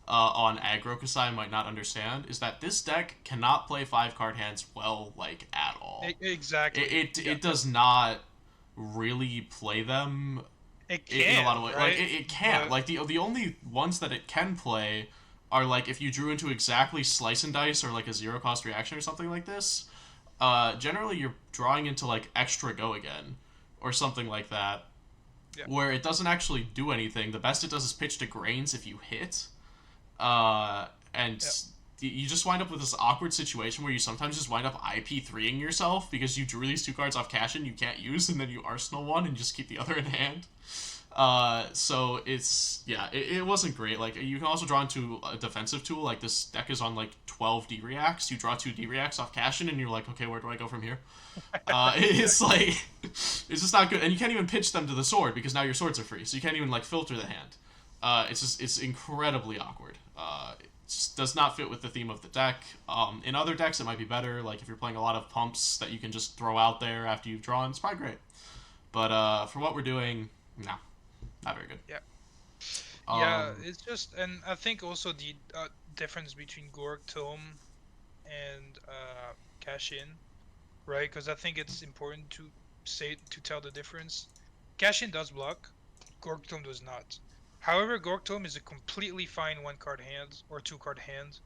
on aggro Kassai might not understand is that this deck cannot play 5 card hands well, like, at all. Exactly. It does not really play them It in a can, lot of ways. Like, right? it can't. But Like, the only ones that it can play are, like, if you drew into exactly Slice and Dice or, like, a 0 cost reaction or something like this. Generally, you're drawing into, like, extra Go Again or something like that, yeah, where it doesn't actually do anything. The best it does is pitch to Grains if you hit. And yeah, you just wind up with this awkward situation where you sometimes just wind up IP3ing yourself because you drew these 2 cards off cash and you can't use, and then you Arsenal one and just keep the other in hand. So it's it wasn't great. Like, you can also draw into a defensive tool. Like, this deck is on like 12 D reacts. You draw 2 D reacts off cash in, and you're like, okay, where do I go from here? It's like it's just not good, and you can't even pitch them to the sword because now your swords are free, so you can't even like filter the hand. It's incredibly awkward. It just does not fit with the theme of the deck. In other decks, it might be better. Like, if you're playing a lot of pumps that you can just throw out there after you've drawn, it's probably great. But for what we're doing, no, not very good. yeah. Um, Yeah, it's just, and I think also the difference between Gorg Tome and Cash In, right? Because I think it's important to tell the difference. Cash In does block, Gorg Tome does not. However, Gorg Tome is a completely fine 1 card hand or 2 card hand,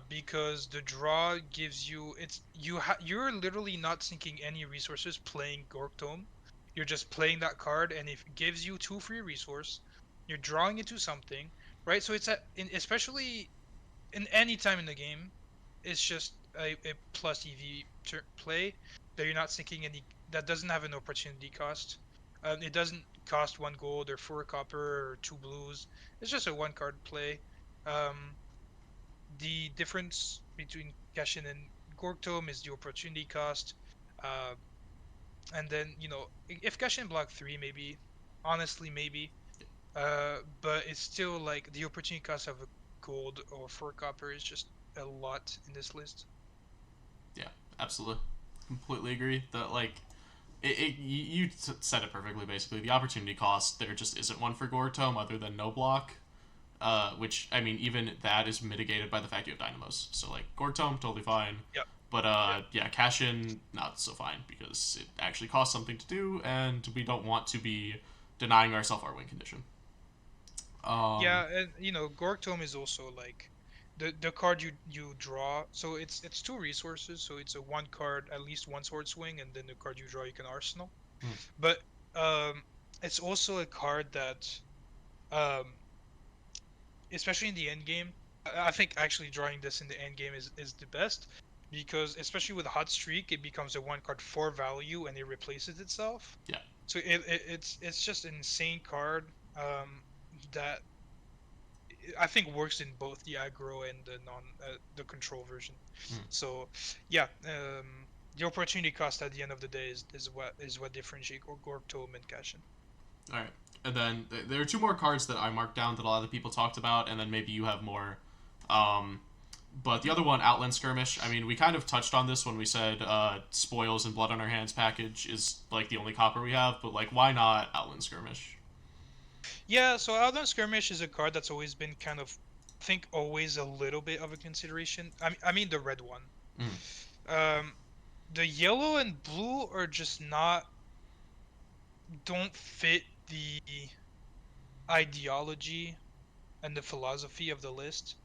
because the draw gives you you're literally not sinking any resources playing Gorg Tome. You're just playing that card, and if it gives you 2 free resource, you're drawing into something, right? So it's especially in any time in the game, it's just a plus EV play that you're not sinking any. That doesn't have an opportunity cost. It doesn't cost 1 gold or 4 copper or 2 blues. It's just a 1 card play. Um, the difference between Cashin and Gorgtome is the opportunity cost. Uh, and then, if Cashin block 3, maybe, honestly, maybe. But it's still like the opportunity cost of a gold or 4 copper is just a lot in this list. yeah, absolutely, completely agree. That, like, you said it perfectly. Basically, the opportunity cost there just isn't one for Gortome other than no block. Which, I mean, even that is mitigated by the fact you have Dynamos. So, like, Gortome, totally fine. Yep. But yeah, cash in, not so fine because it actually costs something to do, and we don't want to be denying ourselves our win condition. Yeah, and Gorg Tome is also like the card you draw. So it's 2 resources. So it's a 1 card, at least 1 sword swing, and then the card you draw you can arsenal. Hmm. But it's also a card that, um, especially in the end game, I think actually drawing this in the end game is the best, because especially with Hot Streak, it becomes a 1 card 4 value and it replaces itself. Yeah. So it's just an insane card, that I think works in both the aggro and the control version. Hmm. So yeah, the opportunity cost at the end of the day is what differentiates Gorg Tome and Cashin. All right. And then there are 2 more cards that I marked down that a lot of people talked about, and then maybe you have more. But the other one, Outland Skirmish, I mean, we kind of touched on this when we said Spoils and Blood on Our Hands package is, like, the only copper we have, but, like, why not Outland Skirmish? Yeah, so Outland Skirmish is a card that's always been kind of, I think, always a little bit of a consideration. I mean the red one. Mm. The yellow and blue are just don't fit the ideology and the philosophy of the list.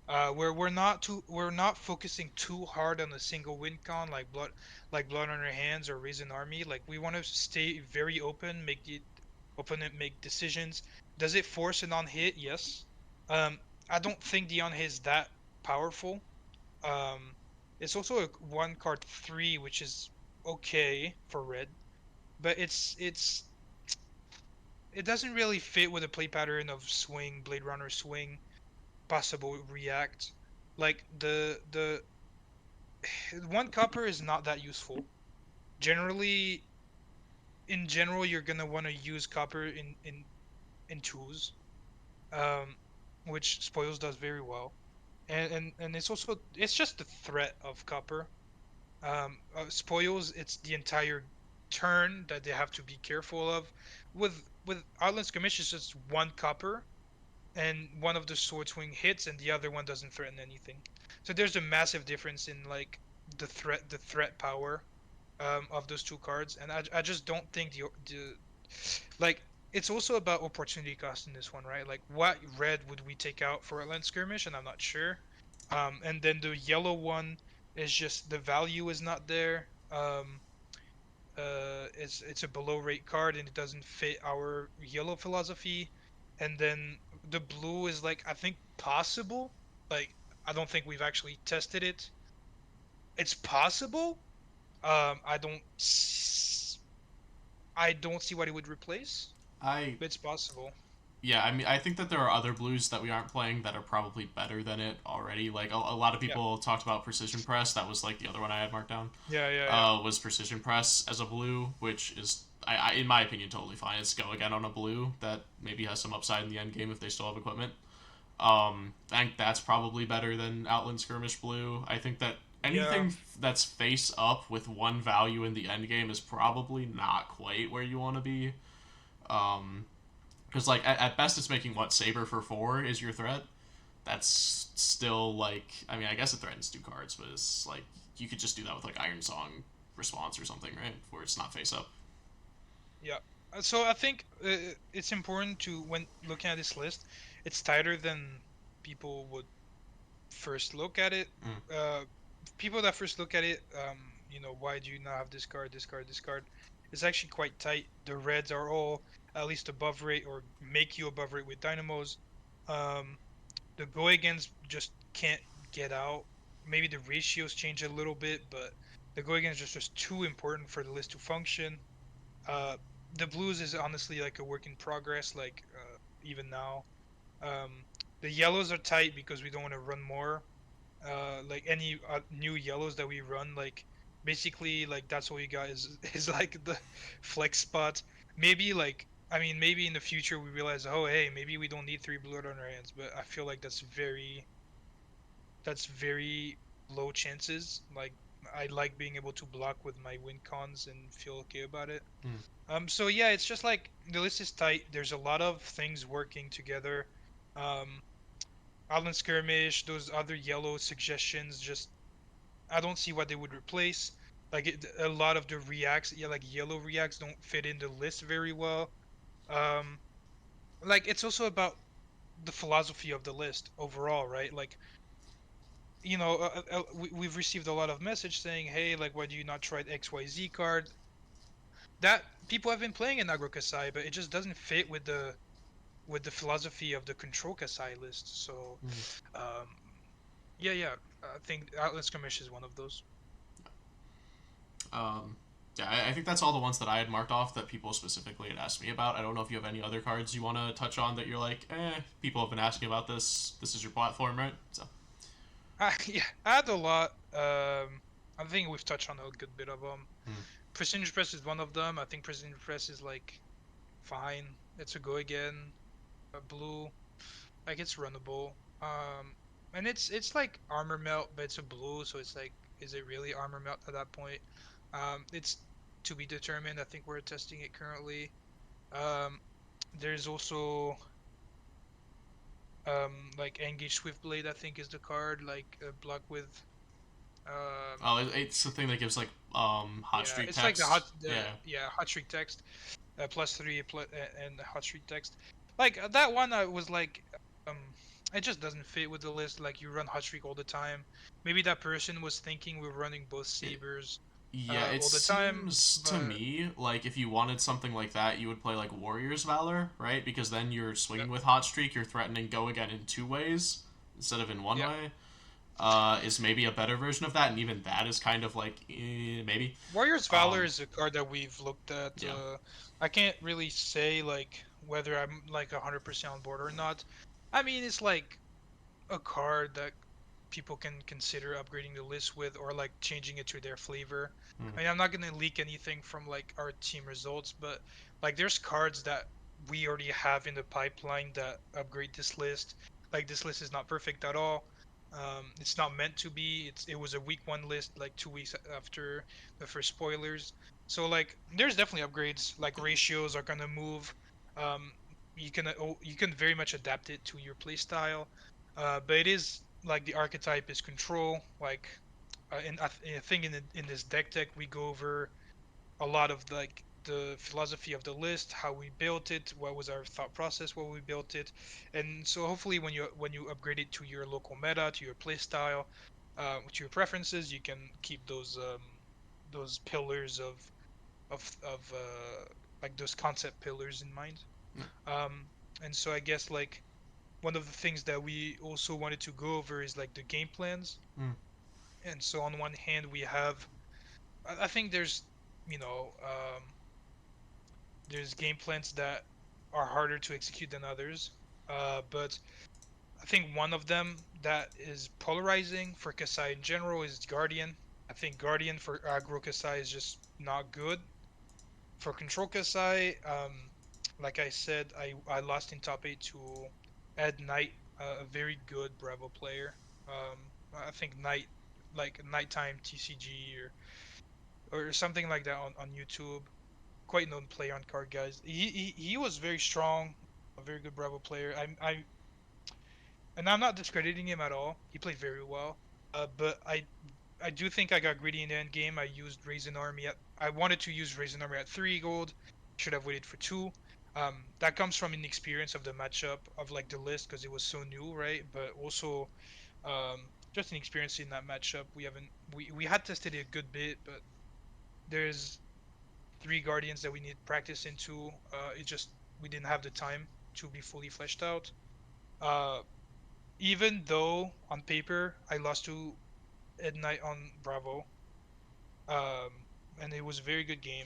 Where we're not focusing too hard on a single win con like blood on our hands or raise an army. Like, we want to stay very open, make the opponent make decisions. Does it force an on hit? Yes. I don't think the on hit is that powerful. It's also a 1 card 3, which is okay for red, but it doesn't really fit with the play pattern of swing, Blade Runner swing, possible react. Like, the 1 copper is not that useful. Generally, in general, you're gonna want to use copper in tools, which Spoils does very well, and it's just the threat of copper. Spoils, it's the entire turn that they have to be careful of. With Outland Skirmish, it's just 1 copper, and one of the sword swing hits and the other one doesn't threaten anything. So there's a massive difference in like the threat power of those two cards, and I just don't think the like it's also about opportunity cost in this one, right? Like what red would we take out for Outland Skirmish, and I'm not sure. And then the yellow one is just the value is not there. It's a below rate card and it doesn't fit our yellow philosophy. And then the blue is like I think possible. Like I don't think we've actually tested it. It's possible. I don't see what it would replace, I but it's possible. Yeah, I mean, I think that there are other blues that we aren't playing that are probably better than it already. Like a lot of Yeah. people talked about precision press. That was like the other one I had marked down. Yeah, yeah, yeah. Was precision press as a blue, which is in my opinion, totally fine. It's go again on a blue that maybe has some upside in the end game if they still have equipment. I think that's probably better than Outland Skirmish blue. I think that Yeah. anything that's face up with one value in the end game is probably not quite where you want to be. Um, because like at best it's making what saber for 4 is your threat. That's still like, I mean, I guess it threatens 2 cards, but it's like you could just do that with like Iron Song response or something, right? Where it's not face up. Yeah. So I think it's important to when looking at this list, it's tighter than people would first look at it. Mm. Uh, People that first look at it, why do you not have this card, this card, this card? It's actually quite tight. The reds are all at least above rate or make you above rate with dynamos. Um, the go against just can't get out. Maybe the ratios change a little bit, but the go against is just too important for the list to function. Uh, the blues is honestly like a work in progress, like even now. Um, the yellows are tight because we don't want to run more. Like any new yellows that we run, like basically like that's all you got is is like the flex spot. Maybe like I mean maybe in the future we realize oh hey maybe we don't need 3 blood on our hands, but I feel like that's very low chances. Like I like being able to block with my win cons and feel okay about it. Mm. So yeah, it's just like the list is tight. There's a lot of things working together. Um, Outland Skirmish, those other yellow suggestions, just I don't see what they would replace. Like a lot of the reacts, yeah, like yellow reacts don't fit in the list very well. Um, like it's also about the philosophy of the list overall, right? Like we've received a lot of message saying, hey, like why do you not try the XYZ card? That people have been playing in Agro Kassai, but it just doesn't fit with the philosophy of the control Kassai list. So, Mm. um, yeah, I think Outland Skirmish is one of those. Um, yeah, I think that's all the ones that I had marked off that people specifically had asked me about. I don't know if you have any other cards you want to touch on that you're like, people have been asking about this. This is your platform, right? So. Yeah, I had a lot. I think we've touched on a good bit of them. Mm. Precision Press is one of them. I think Precision Press is like fine. It's a go again. A blue, like it's runnable. And it's like armor melt, but it's a blue, so it's like, is it really armor melt at that point? It's to be determined. I think we're testing it currently. Um, there's also like Engage Swiftblade. I think is the card like block with. Oh, it's the thing that gives like hot Yeah, streak it's like the hot text. Yeah. hot streak text, +3 and the hot streak text. Like that one, I was like, um, it just doesn't fit with the list. Like you run hot streak all the time. Maybe that person was thinking we're running both sabers Yeah, it all the time, seems to but me like if you wanted something like that, you would play like Warrior's Valor, right? Because then you're yeah, swinging with Hot Streak, you're threatening go again in 2 ways instead of in one yeah. way. Is maybe a better version of that, and even that is kind of like maybe. Warrior's Valor Um, is a card that we've looked at. yeah, I can't really say like whether I'm like 100% on board or not. I mean, it's like a card that people can consider upgrading the list with or like changing it to their flavor. mm, I mean, I'm not gonna leak anything from like our team results, but like there's cards that we already have in the pipeline that upgrade this list. Like this list is not perfect at all. It's not meant to be. It was a week one list like 2 weeks after the first spoilers. So like there's definitely upgrades. Like ratios are gonna move. Um, you can very much adapt it to your playstyle. But it is like the archetype is control. Like, and I think in this deck tech we go over a lot of like the philosophy of the list, how we built it, what was our thought process when we built it, and so hopefully when you upgrade it to your local meta, to your play style, to your preferences, you can keep those pillars of like those concept pillars in mind. Yeah. Um, and so I guess like one of the things that we also wanted to go over is like the game plans. Mm. And so on one hand we have I think you know um, there's game plans that are harder to execute than others. But I think one of them that is polarizing for Kassai in general is Guardian. I think Guardian for aggro Kassai is just not good. For control Kassai, like I said, I lost in top 8 to Ed Knight, a very good Bravo player. I think Knight, like Nighttime TCG or something like that on YouTube. Quite known player on card, guys. He was very strong, a very good Bravo player. And I'm not discrediting him at all. He played very well. But I do think I got greedy in the end game. I used Raisin Army I wanted to use Raisin Army at 3 gold. Should have waited for 2. That comes from inexperience of the matchup of like the list because it was so new, right? But also just inexperience in that matchup. We had tested it a good bit, but there's 3 guardians that we need practice into. It just we didn't have the time to be fully fleshed out. Uh, Even though on paper I lost to Ed Knight on Bravo, um, and it was a very good game.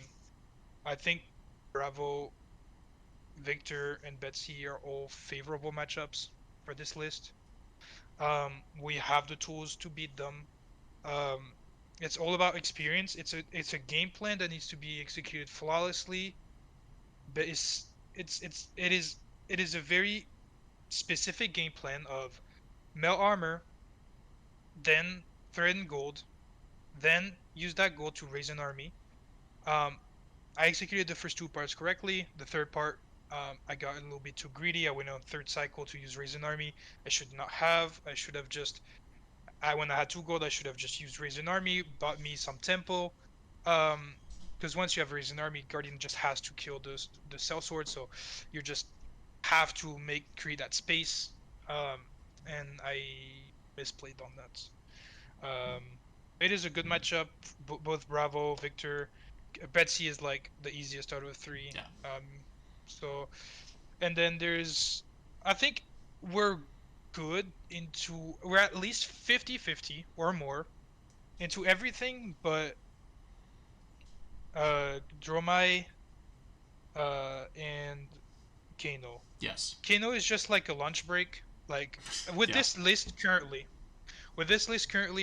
I think Bravo, Victor, and Betsy are all favorable matchups for this list. We have the tools to beat them. Um, it's all about experience. It's a game plan that needs to be executed flawlessly, but it is a very specific game plan of melt armor, then threaten gold, then use that gold to raise an army. Um, I executed the first 2 parts correctly. The third part, I got a little bit too greedy. I went on third cycle to use raise an army. I should not have. I should have just. When I had 2 gold, I should have just used raise an army, bought me some tempo. Um, because once you have raise an army, Guardian just has to kill the cell sword. So you just have to create that space. Um, and I misplayed on that. It is a good matchup. Both Bravo, Victor, Betsy is like the easiest out of the 3. Yeah. So and then I think we're we're at least 50-50 or more into everything but Dromai and Kano. Yes. Kano is just like a lunch break. Like with Yeah. this list currently,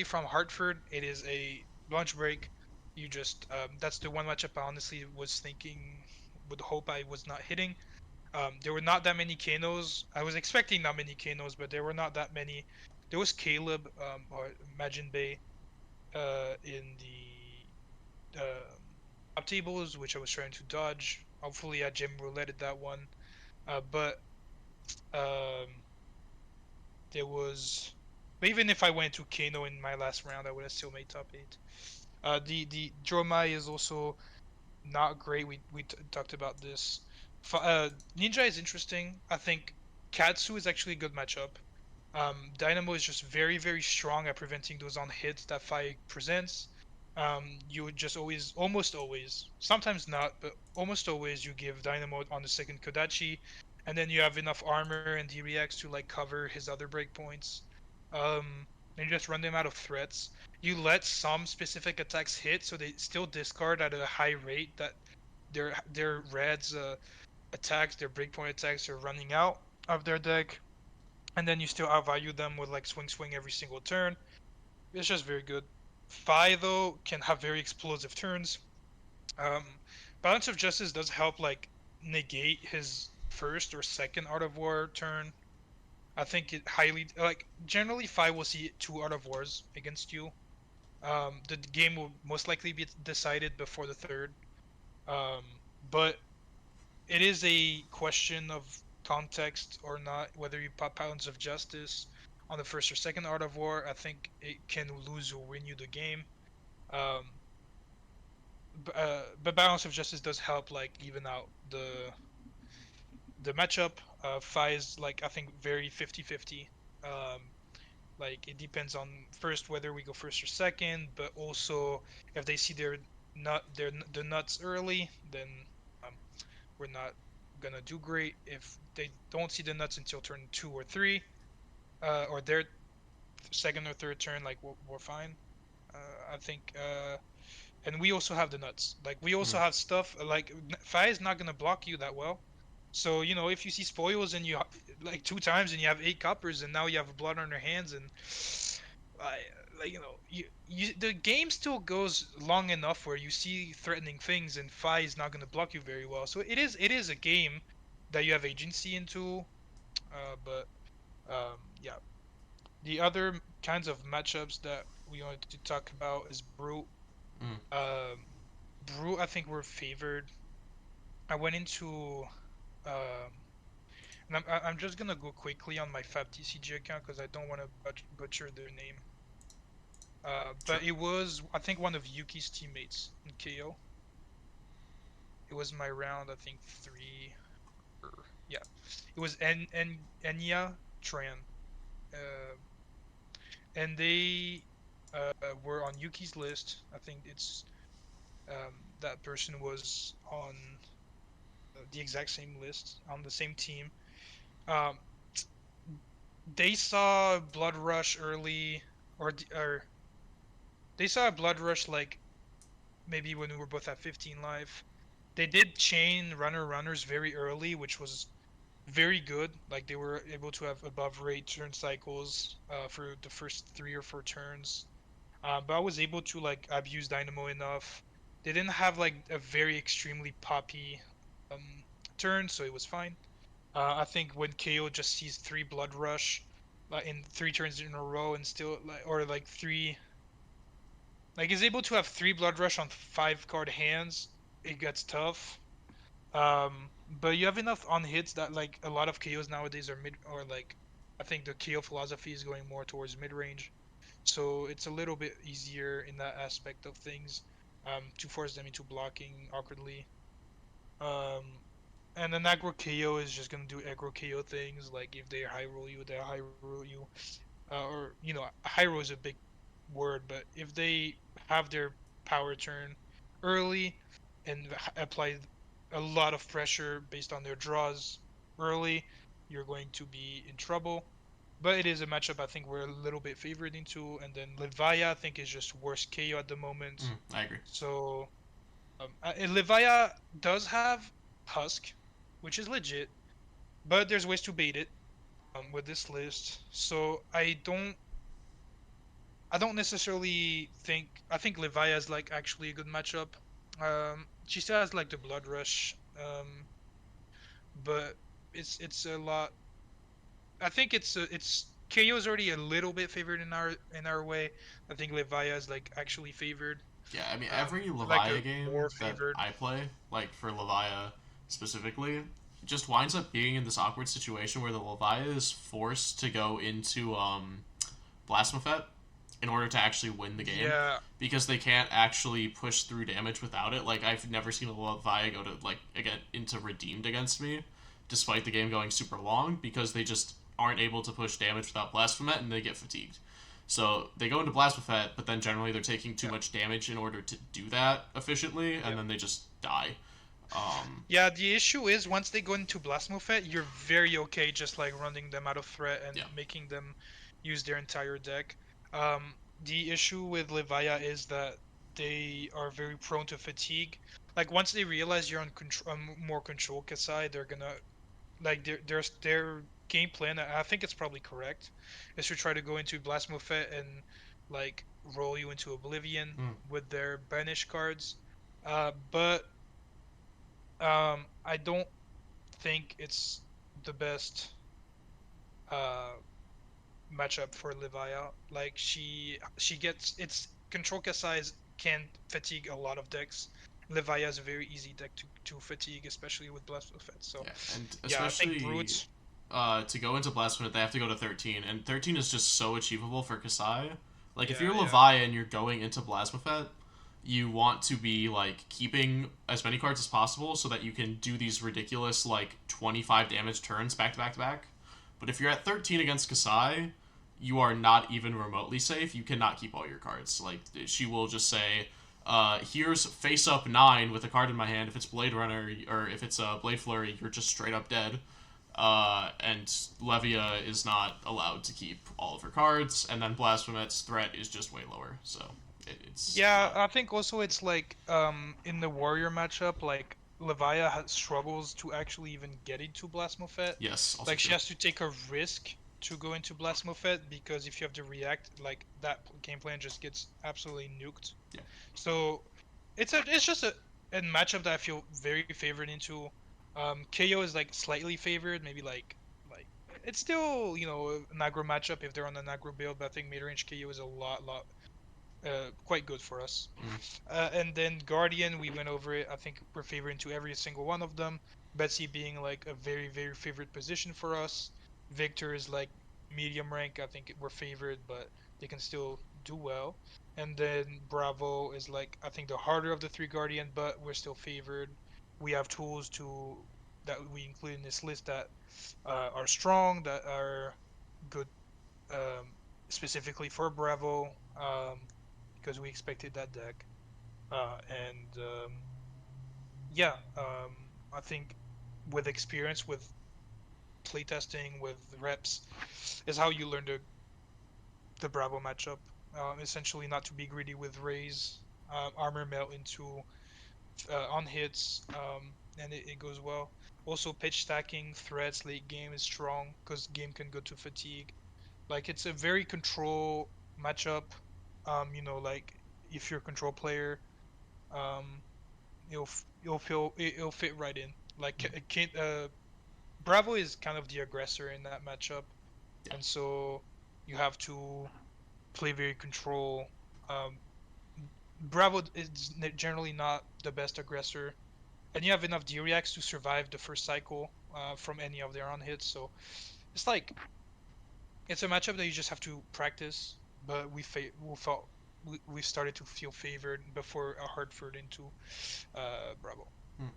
from Hartford, it is a lunch break. You just that's the one matchup I honestly was thinking would hope I was not hitting. There were not that many Kanos. I was expecting not many Kanos, but there were not that many. There was Caleb or Imagine Bay in the top tables, which I was trying to dodge. Hopefully, I gem rouletted that one. But um, there was. But even if I went to Kano in my last round, I would have still made top 8. The Dromai is also not great. We talked about this. Ninja is interesting. I think Katsu is actually a good matchup. Dynamo is just very, very strong at preventing those on hits that Fi presents. You would just almost always, sometimes not, but almost always, you give Dynamo on the second Kodachi, and then you have enough armor and D-Reacts to like cover his other breakpoints. And you just run them out of threats. You let some specific attacks hit, so they still discard at a high rate that their reds attacks, their breakpoint attacks are running out of their deck, and then you still outvalue them with like swing every single turn. It's just very good. Fi though can have very explosive turns. Um, Balance of Justice does help like negate his first or second Art of War turn. I think it highly like generally Fi will see 2 Art of Wars against you. The game will most likely be decided before the third. Um, but it is a question of context or not, whether you pop Balance of Justice on the first or second Art of War, I think it can lose or win you the game. Um, but Balance of Justice does help like even out the matchup. Fi is like I think very 50-50. Um, like it depends on first whether we go first or second, but also if they see the nuts early, then um, we're not gonna do great. If they don't see the nuts until turn 2 or 3, or their second or third turn, like we're fine. I think, and we also have the nuts. Like we also Mm. have stuff like Fi is not gonna block you that well. So if you see spoils and you like 2 times and you have 8 coppers and now you have blood on your hands and I like the game still goes long enough where you see threatening things and Fi is not gonna block you very well. So it is a game that you have agency into. But yeah, the other kinds of matchups that we wanted to talk about is Brute. Mm. Um, Brute, I think we're favored. I went into and I'm just gonna go quickly on my FabTCG account because I don't want to butcher their name. Sure. But it was I think one of Yuki's teammates in KO. It was my round I think 3 or yeah. It was Enya Tran. Uh, and they were on Yuki's list. I think it's that person was on the exact same list on the same team. Um, they saw Blood Rush early, or they saw a Blood Rush like maybe when we were both at 15 life. They did chain runners very early, which was very good. Like they were able to have above rate turn cycles for the first 3 or 4 turns. But I was able to like abuse Dynamo enough. They didn't have like a very extremely poppy turn, so it was fine. I think when KO just sees 3 Blood Rush in 3 turns in a row and still like or like three like is able to have 3 Blood Rush on 5 card hands, it gets tough. But you have enough on hits that like a lot of KOs nowadays are mid or like I think the KO philosophy is going more towards mid range. So it's a little bit easier in that aspect of things to force them into blocking awkwardly. Um, and then aggro KO is just gonna do aggro KO things. Like if they high roll you, they high roll you, or high roll is a big word, but if they have their power turn early and apply a lot of pressure based on their draws early, you're going to be in trouble. But it is a matchup I think we're a little bit favored into, and then Levaya I think is just worse KO at the moment. Mm. I agree. So Levaya does have Husk, which is legit, but there's ways to bait it with this list. So I don't necessarily think I think Levaya is like actually a good matchup. She still has like the Blood Rush, but it's a lot. I think it's KO is already a little bit favored in our way. I think Levaya is like actually favored, Yeah, I mean, every like a Levia game more that favored. I play, like for Levia specifically, just winds up being in this awkward situation where the Levia is forced to go into Blasphemous in order to actually win the game Yeah, because they can't actually push through damage without it. Like I've never seen a Levia go to like again into redeemed against me, despite the game going super long because they just aren't able to push damage without Blasphemous and they get fatigued. So they go into Blasphemous, but then generally they're taking too yeah, much damage in order to do that efficiently, yeah. and then they just die. Yeah, the issue is once they go into Blasphemous, you're very okay just like running them out of threat and Yeah, making them use their entire deck. The issue with Levaya is that they are very prone to fatigue. Like once they realize you're on more control Kassai, they're gonna like their game plan. I think it's probably correct, is to try to go into Blasphemous and like roll you into Oblivion mm, with their banish cards. But I don't think it's the best uh matchup for Levaya. Like she gets its control size can fatigue a lot of decks, Levia is a very easy deck to fatigue, especially with Blast of Fett. So Yeah, and yeah, I think especially Brutes. to go into Blasphemous, they have to go to 13, and 13 is just so achievable for Kassai. Like, if Yeah, you're yeah, Levi and you're going into Blasphemous, you want to be, like, keeping as many cards as possible so that you can do these ridiculous, like, 25 damage turns back to back to back. But if you're at 13 against Kassai, you are not even remotely safe. You cannot keep all your cards. Like, she will just say, here's face up 9 with a card in my hand. If it's Blade Runner or if it's Blade Flurry, you're just straight up dead. And Levia is not allowed to keep all of her cards, and then Blasphemet's threat is just way lower. So it's yeah. I think also it's like in the Warrior matchup, like Levia struggles to actually even get into Blasmofet. yes, also Like she true. has to take a risk to go into Blasmofet because if you have to react, like that game plan just gets absolutely nuked. Yeah, So it's just a matchup that I feel very favored into. KO is like slightly favored, maybe like it's still an aggro matchup if they're on an aggro build, but I think mid range KO is a lot quite good for us. mm, And then Guardian, we went over it. I think we're favored into every single one of them. Betsy being like a very favorite position for us. Victor is like medium rank. I think we're favored, but they can still do well. And then Bravo is like I think the harder of the three Guardian, but we're still favored. We have tools that we include in this list that are strong, that are good specifically for Bravo. Because we expected that deck. And yeah, I think with experience, with playtesting, with reps, is how you learn the Bravo matchup. Essentially, not to be greedy with raise, armor melt into on hits, and it goes well. Also, pitch stacking threats late game is strong because game can go to fatigue. Like it's a very control matchup. Like if you're a control player, um, it'll fit right in. Like mm, it can't, Bravo is kind of the aggressor in that matchup, yeah. and so you have to play very control. Um, Bravo is generally not the best aggressor, and you have enough D-reacts to survive the first cycle from any of their on hits. So it's like it's a matchup that you just have to practice. But we felt we started to feel favored before a Hartford into Bravo. Mm.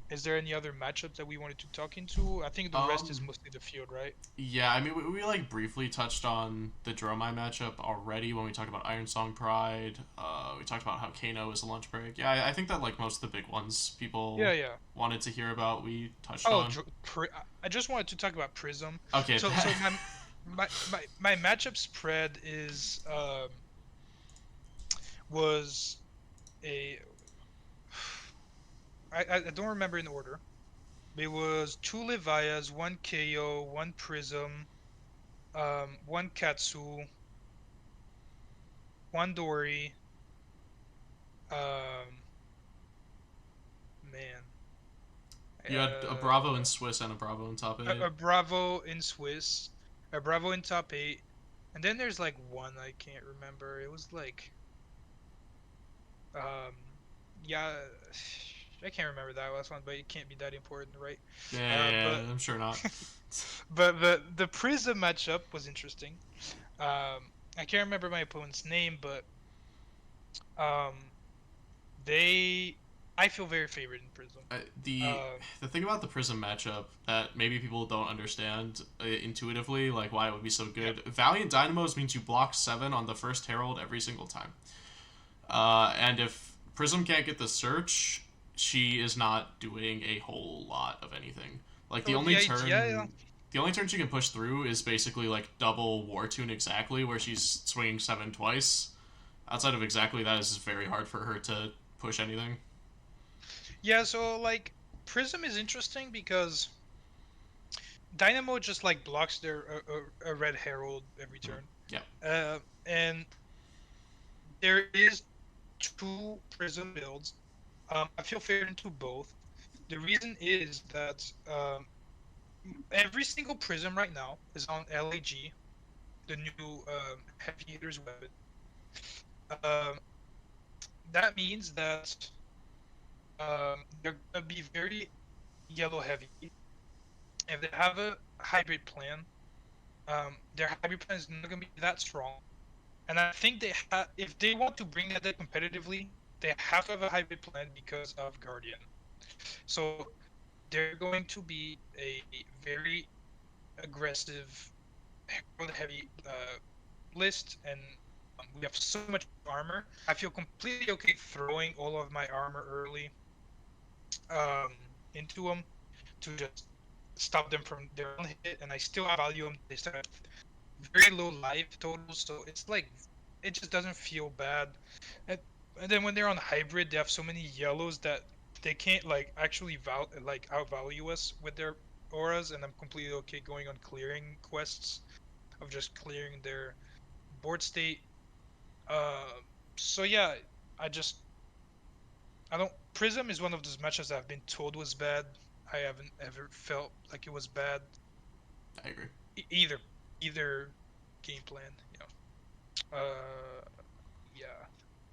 Is there any other matchups that we wanted to talk into? I think the rest is Um, mostly the field, right? yeah, I mean, we like briefly touched on the Dromai matchup already when we talked about Iron Song Pride. We talked about how Kano is a lunch break. Yeah, I think that like most of the big ones Yeah, people yeah. wanted to hear about, we touched Oh, on. I just wanted to talk about Prism. Okay, So my matchup spread is was a I don't remember in order. It was two Levias, one KO, one Prism, one Katsu, one Dory. Um, man, you had a Bravo in Swiss and a Bravo in top eight. a Bravo in Swiss, a Bravo in top eight, and then there's like one I can't remember. It was like, um, yeah, I can't remember that last one, but it can't be that important, right? Yeah, But I'm sure not. the Prism matchup was interesting. I can't remember my opponent's name, but um, they I feel very favored in Prism. The Uh, the thing about the Prism matchup that maybe people don't understand intuitively, like why it would be so yeah, good. Valiant Dynamos means you block 7 on the first Herald every single time. And if Prism can't get the search, she is not doing a whole lot of anything. Like so the idea, the only turn she can push through is basically like double War Tune exactly, where she's swinging 7 twice. Outside of exactly that, it's just very hard for her to push anything. yeah. So like Prism is interesting because Dynamo just like blocks their a red herald every Mm. turn. Yeah. And there is two Prism builds. I feel favored into both. The reason is that every single Prism right now is on LAG, the new Heavy Hitters weapon. Um, that means that They're gonna be very yellow heavy. If they have a hybrid plan, their hybrid plan is not gonna be that strong. And I think if they want to bring that deck competitively, they have to have a hybrid plan because of Guardian. So they're going to be a very aggressive, heavy list, and we have so much armor. I feel completely okay throwing all of my armor early um, into them to just stop them from their own hit, and I still have value them. They still have very low life totals, so it's like it just doesn't feel bad. And, and then when they're on hybrid, they have so many yellows that they can't like actually outvalue us with their auras, and I'm completely okay going on clearing quests of just clearing their board state. Uh, so yeah, I just I don't. Prism is one of those matches I've been told was bad. I haven't ever felt like it was bad. I agree. Either game plan, you know. Yeah,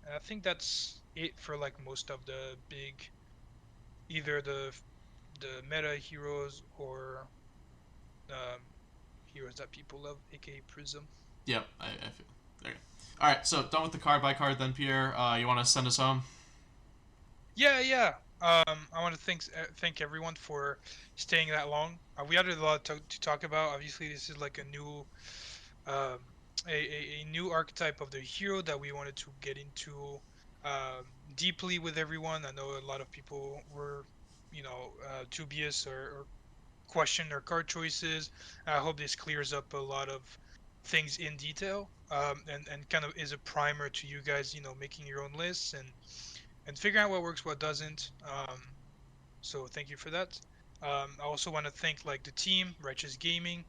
and I think that's it for like most of the big, either the meta heroes or um, heroes that people love, aka Prism. Yep, I feel. There you go. All right, so done with the card by card then, Pierre. You want to send us home? Yeah. I want to thank everyone for staying that long. We had a lot to talk about. Obviously, this is like a new um, a new archetype of the hero that we wanted to get into deeply with everyone. I know a lot of people were, dubious or question their card choices. I hope this clears up a lot of things in detail, and kind of is a primer to you guys, making your own lists and figuring out what works, what doesn't. So thank you for that. I also want to thank like the team, Righteous Gaming,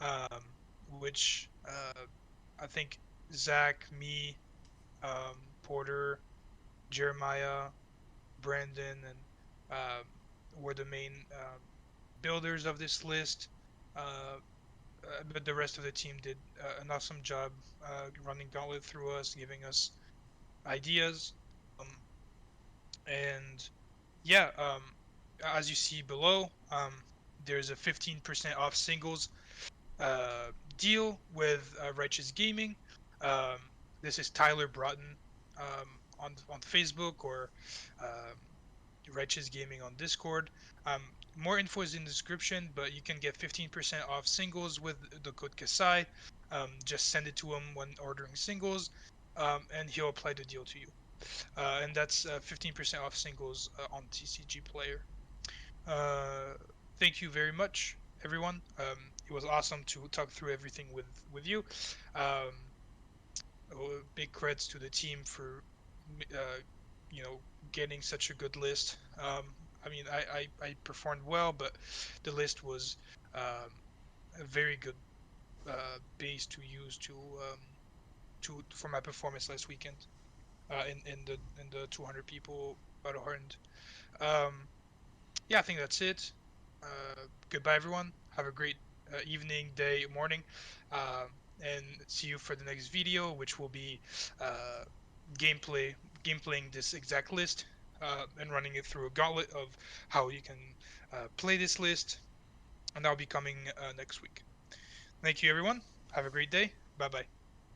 um, which I think Zach, me, Porter, Jeremiah, Brandon, and were the main builders of this list. Uh, but the rest of the team did an awesome job running Gauntlet through us, giving us ideas. Um, and yeah, as you see below, there's a 15% off singles uh, deal with Righteous Gaming. Um, this is Tyler Broughton on Facebook, or um, Righteous Gaming on Discord. Um, More info is in the description, but you can get 15% off singles with the code Kassai. Just send it to him when ordering singles, and he'll apply the deal to you. And that's 15% off singles on TCG Player. Uh, Thank you very much, everyone. It was awesome to talk through everything with you. Um, Big credits to the team for uh, you know getting such a good list. I mean, I performed well, but the list was a very good base to use to for my performance last weekend in the 200 people battle hardened. Um, yeah, I think that's it. Goodbye, everyone. Have a great evening, day, morning, um, and see you for the next video, which will be uh, gameplay, gameplaying this exact list and running it through a gauntlet of how you can play this list, and that'll be coming next week. Thank you, everyone. Have a great day. Bye bye.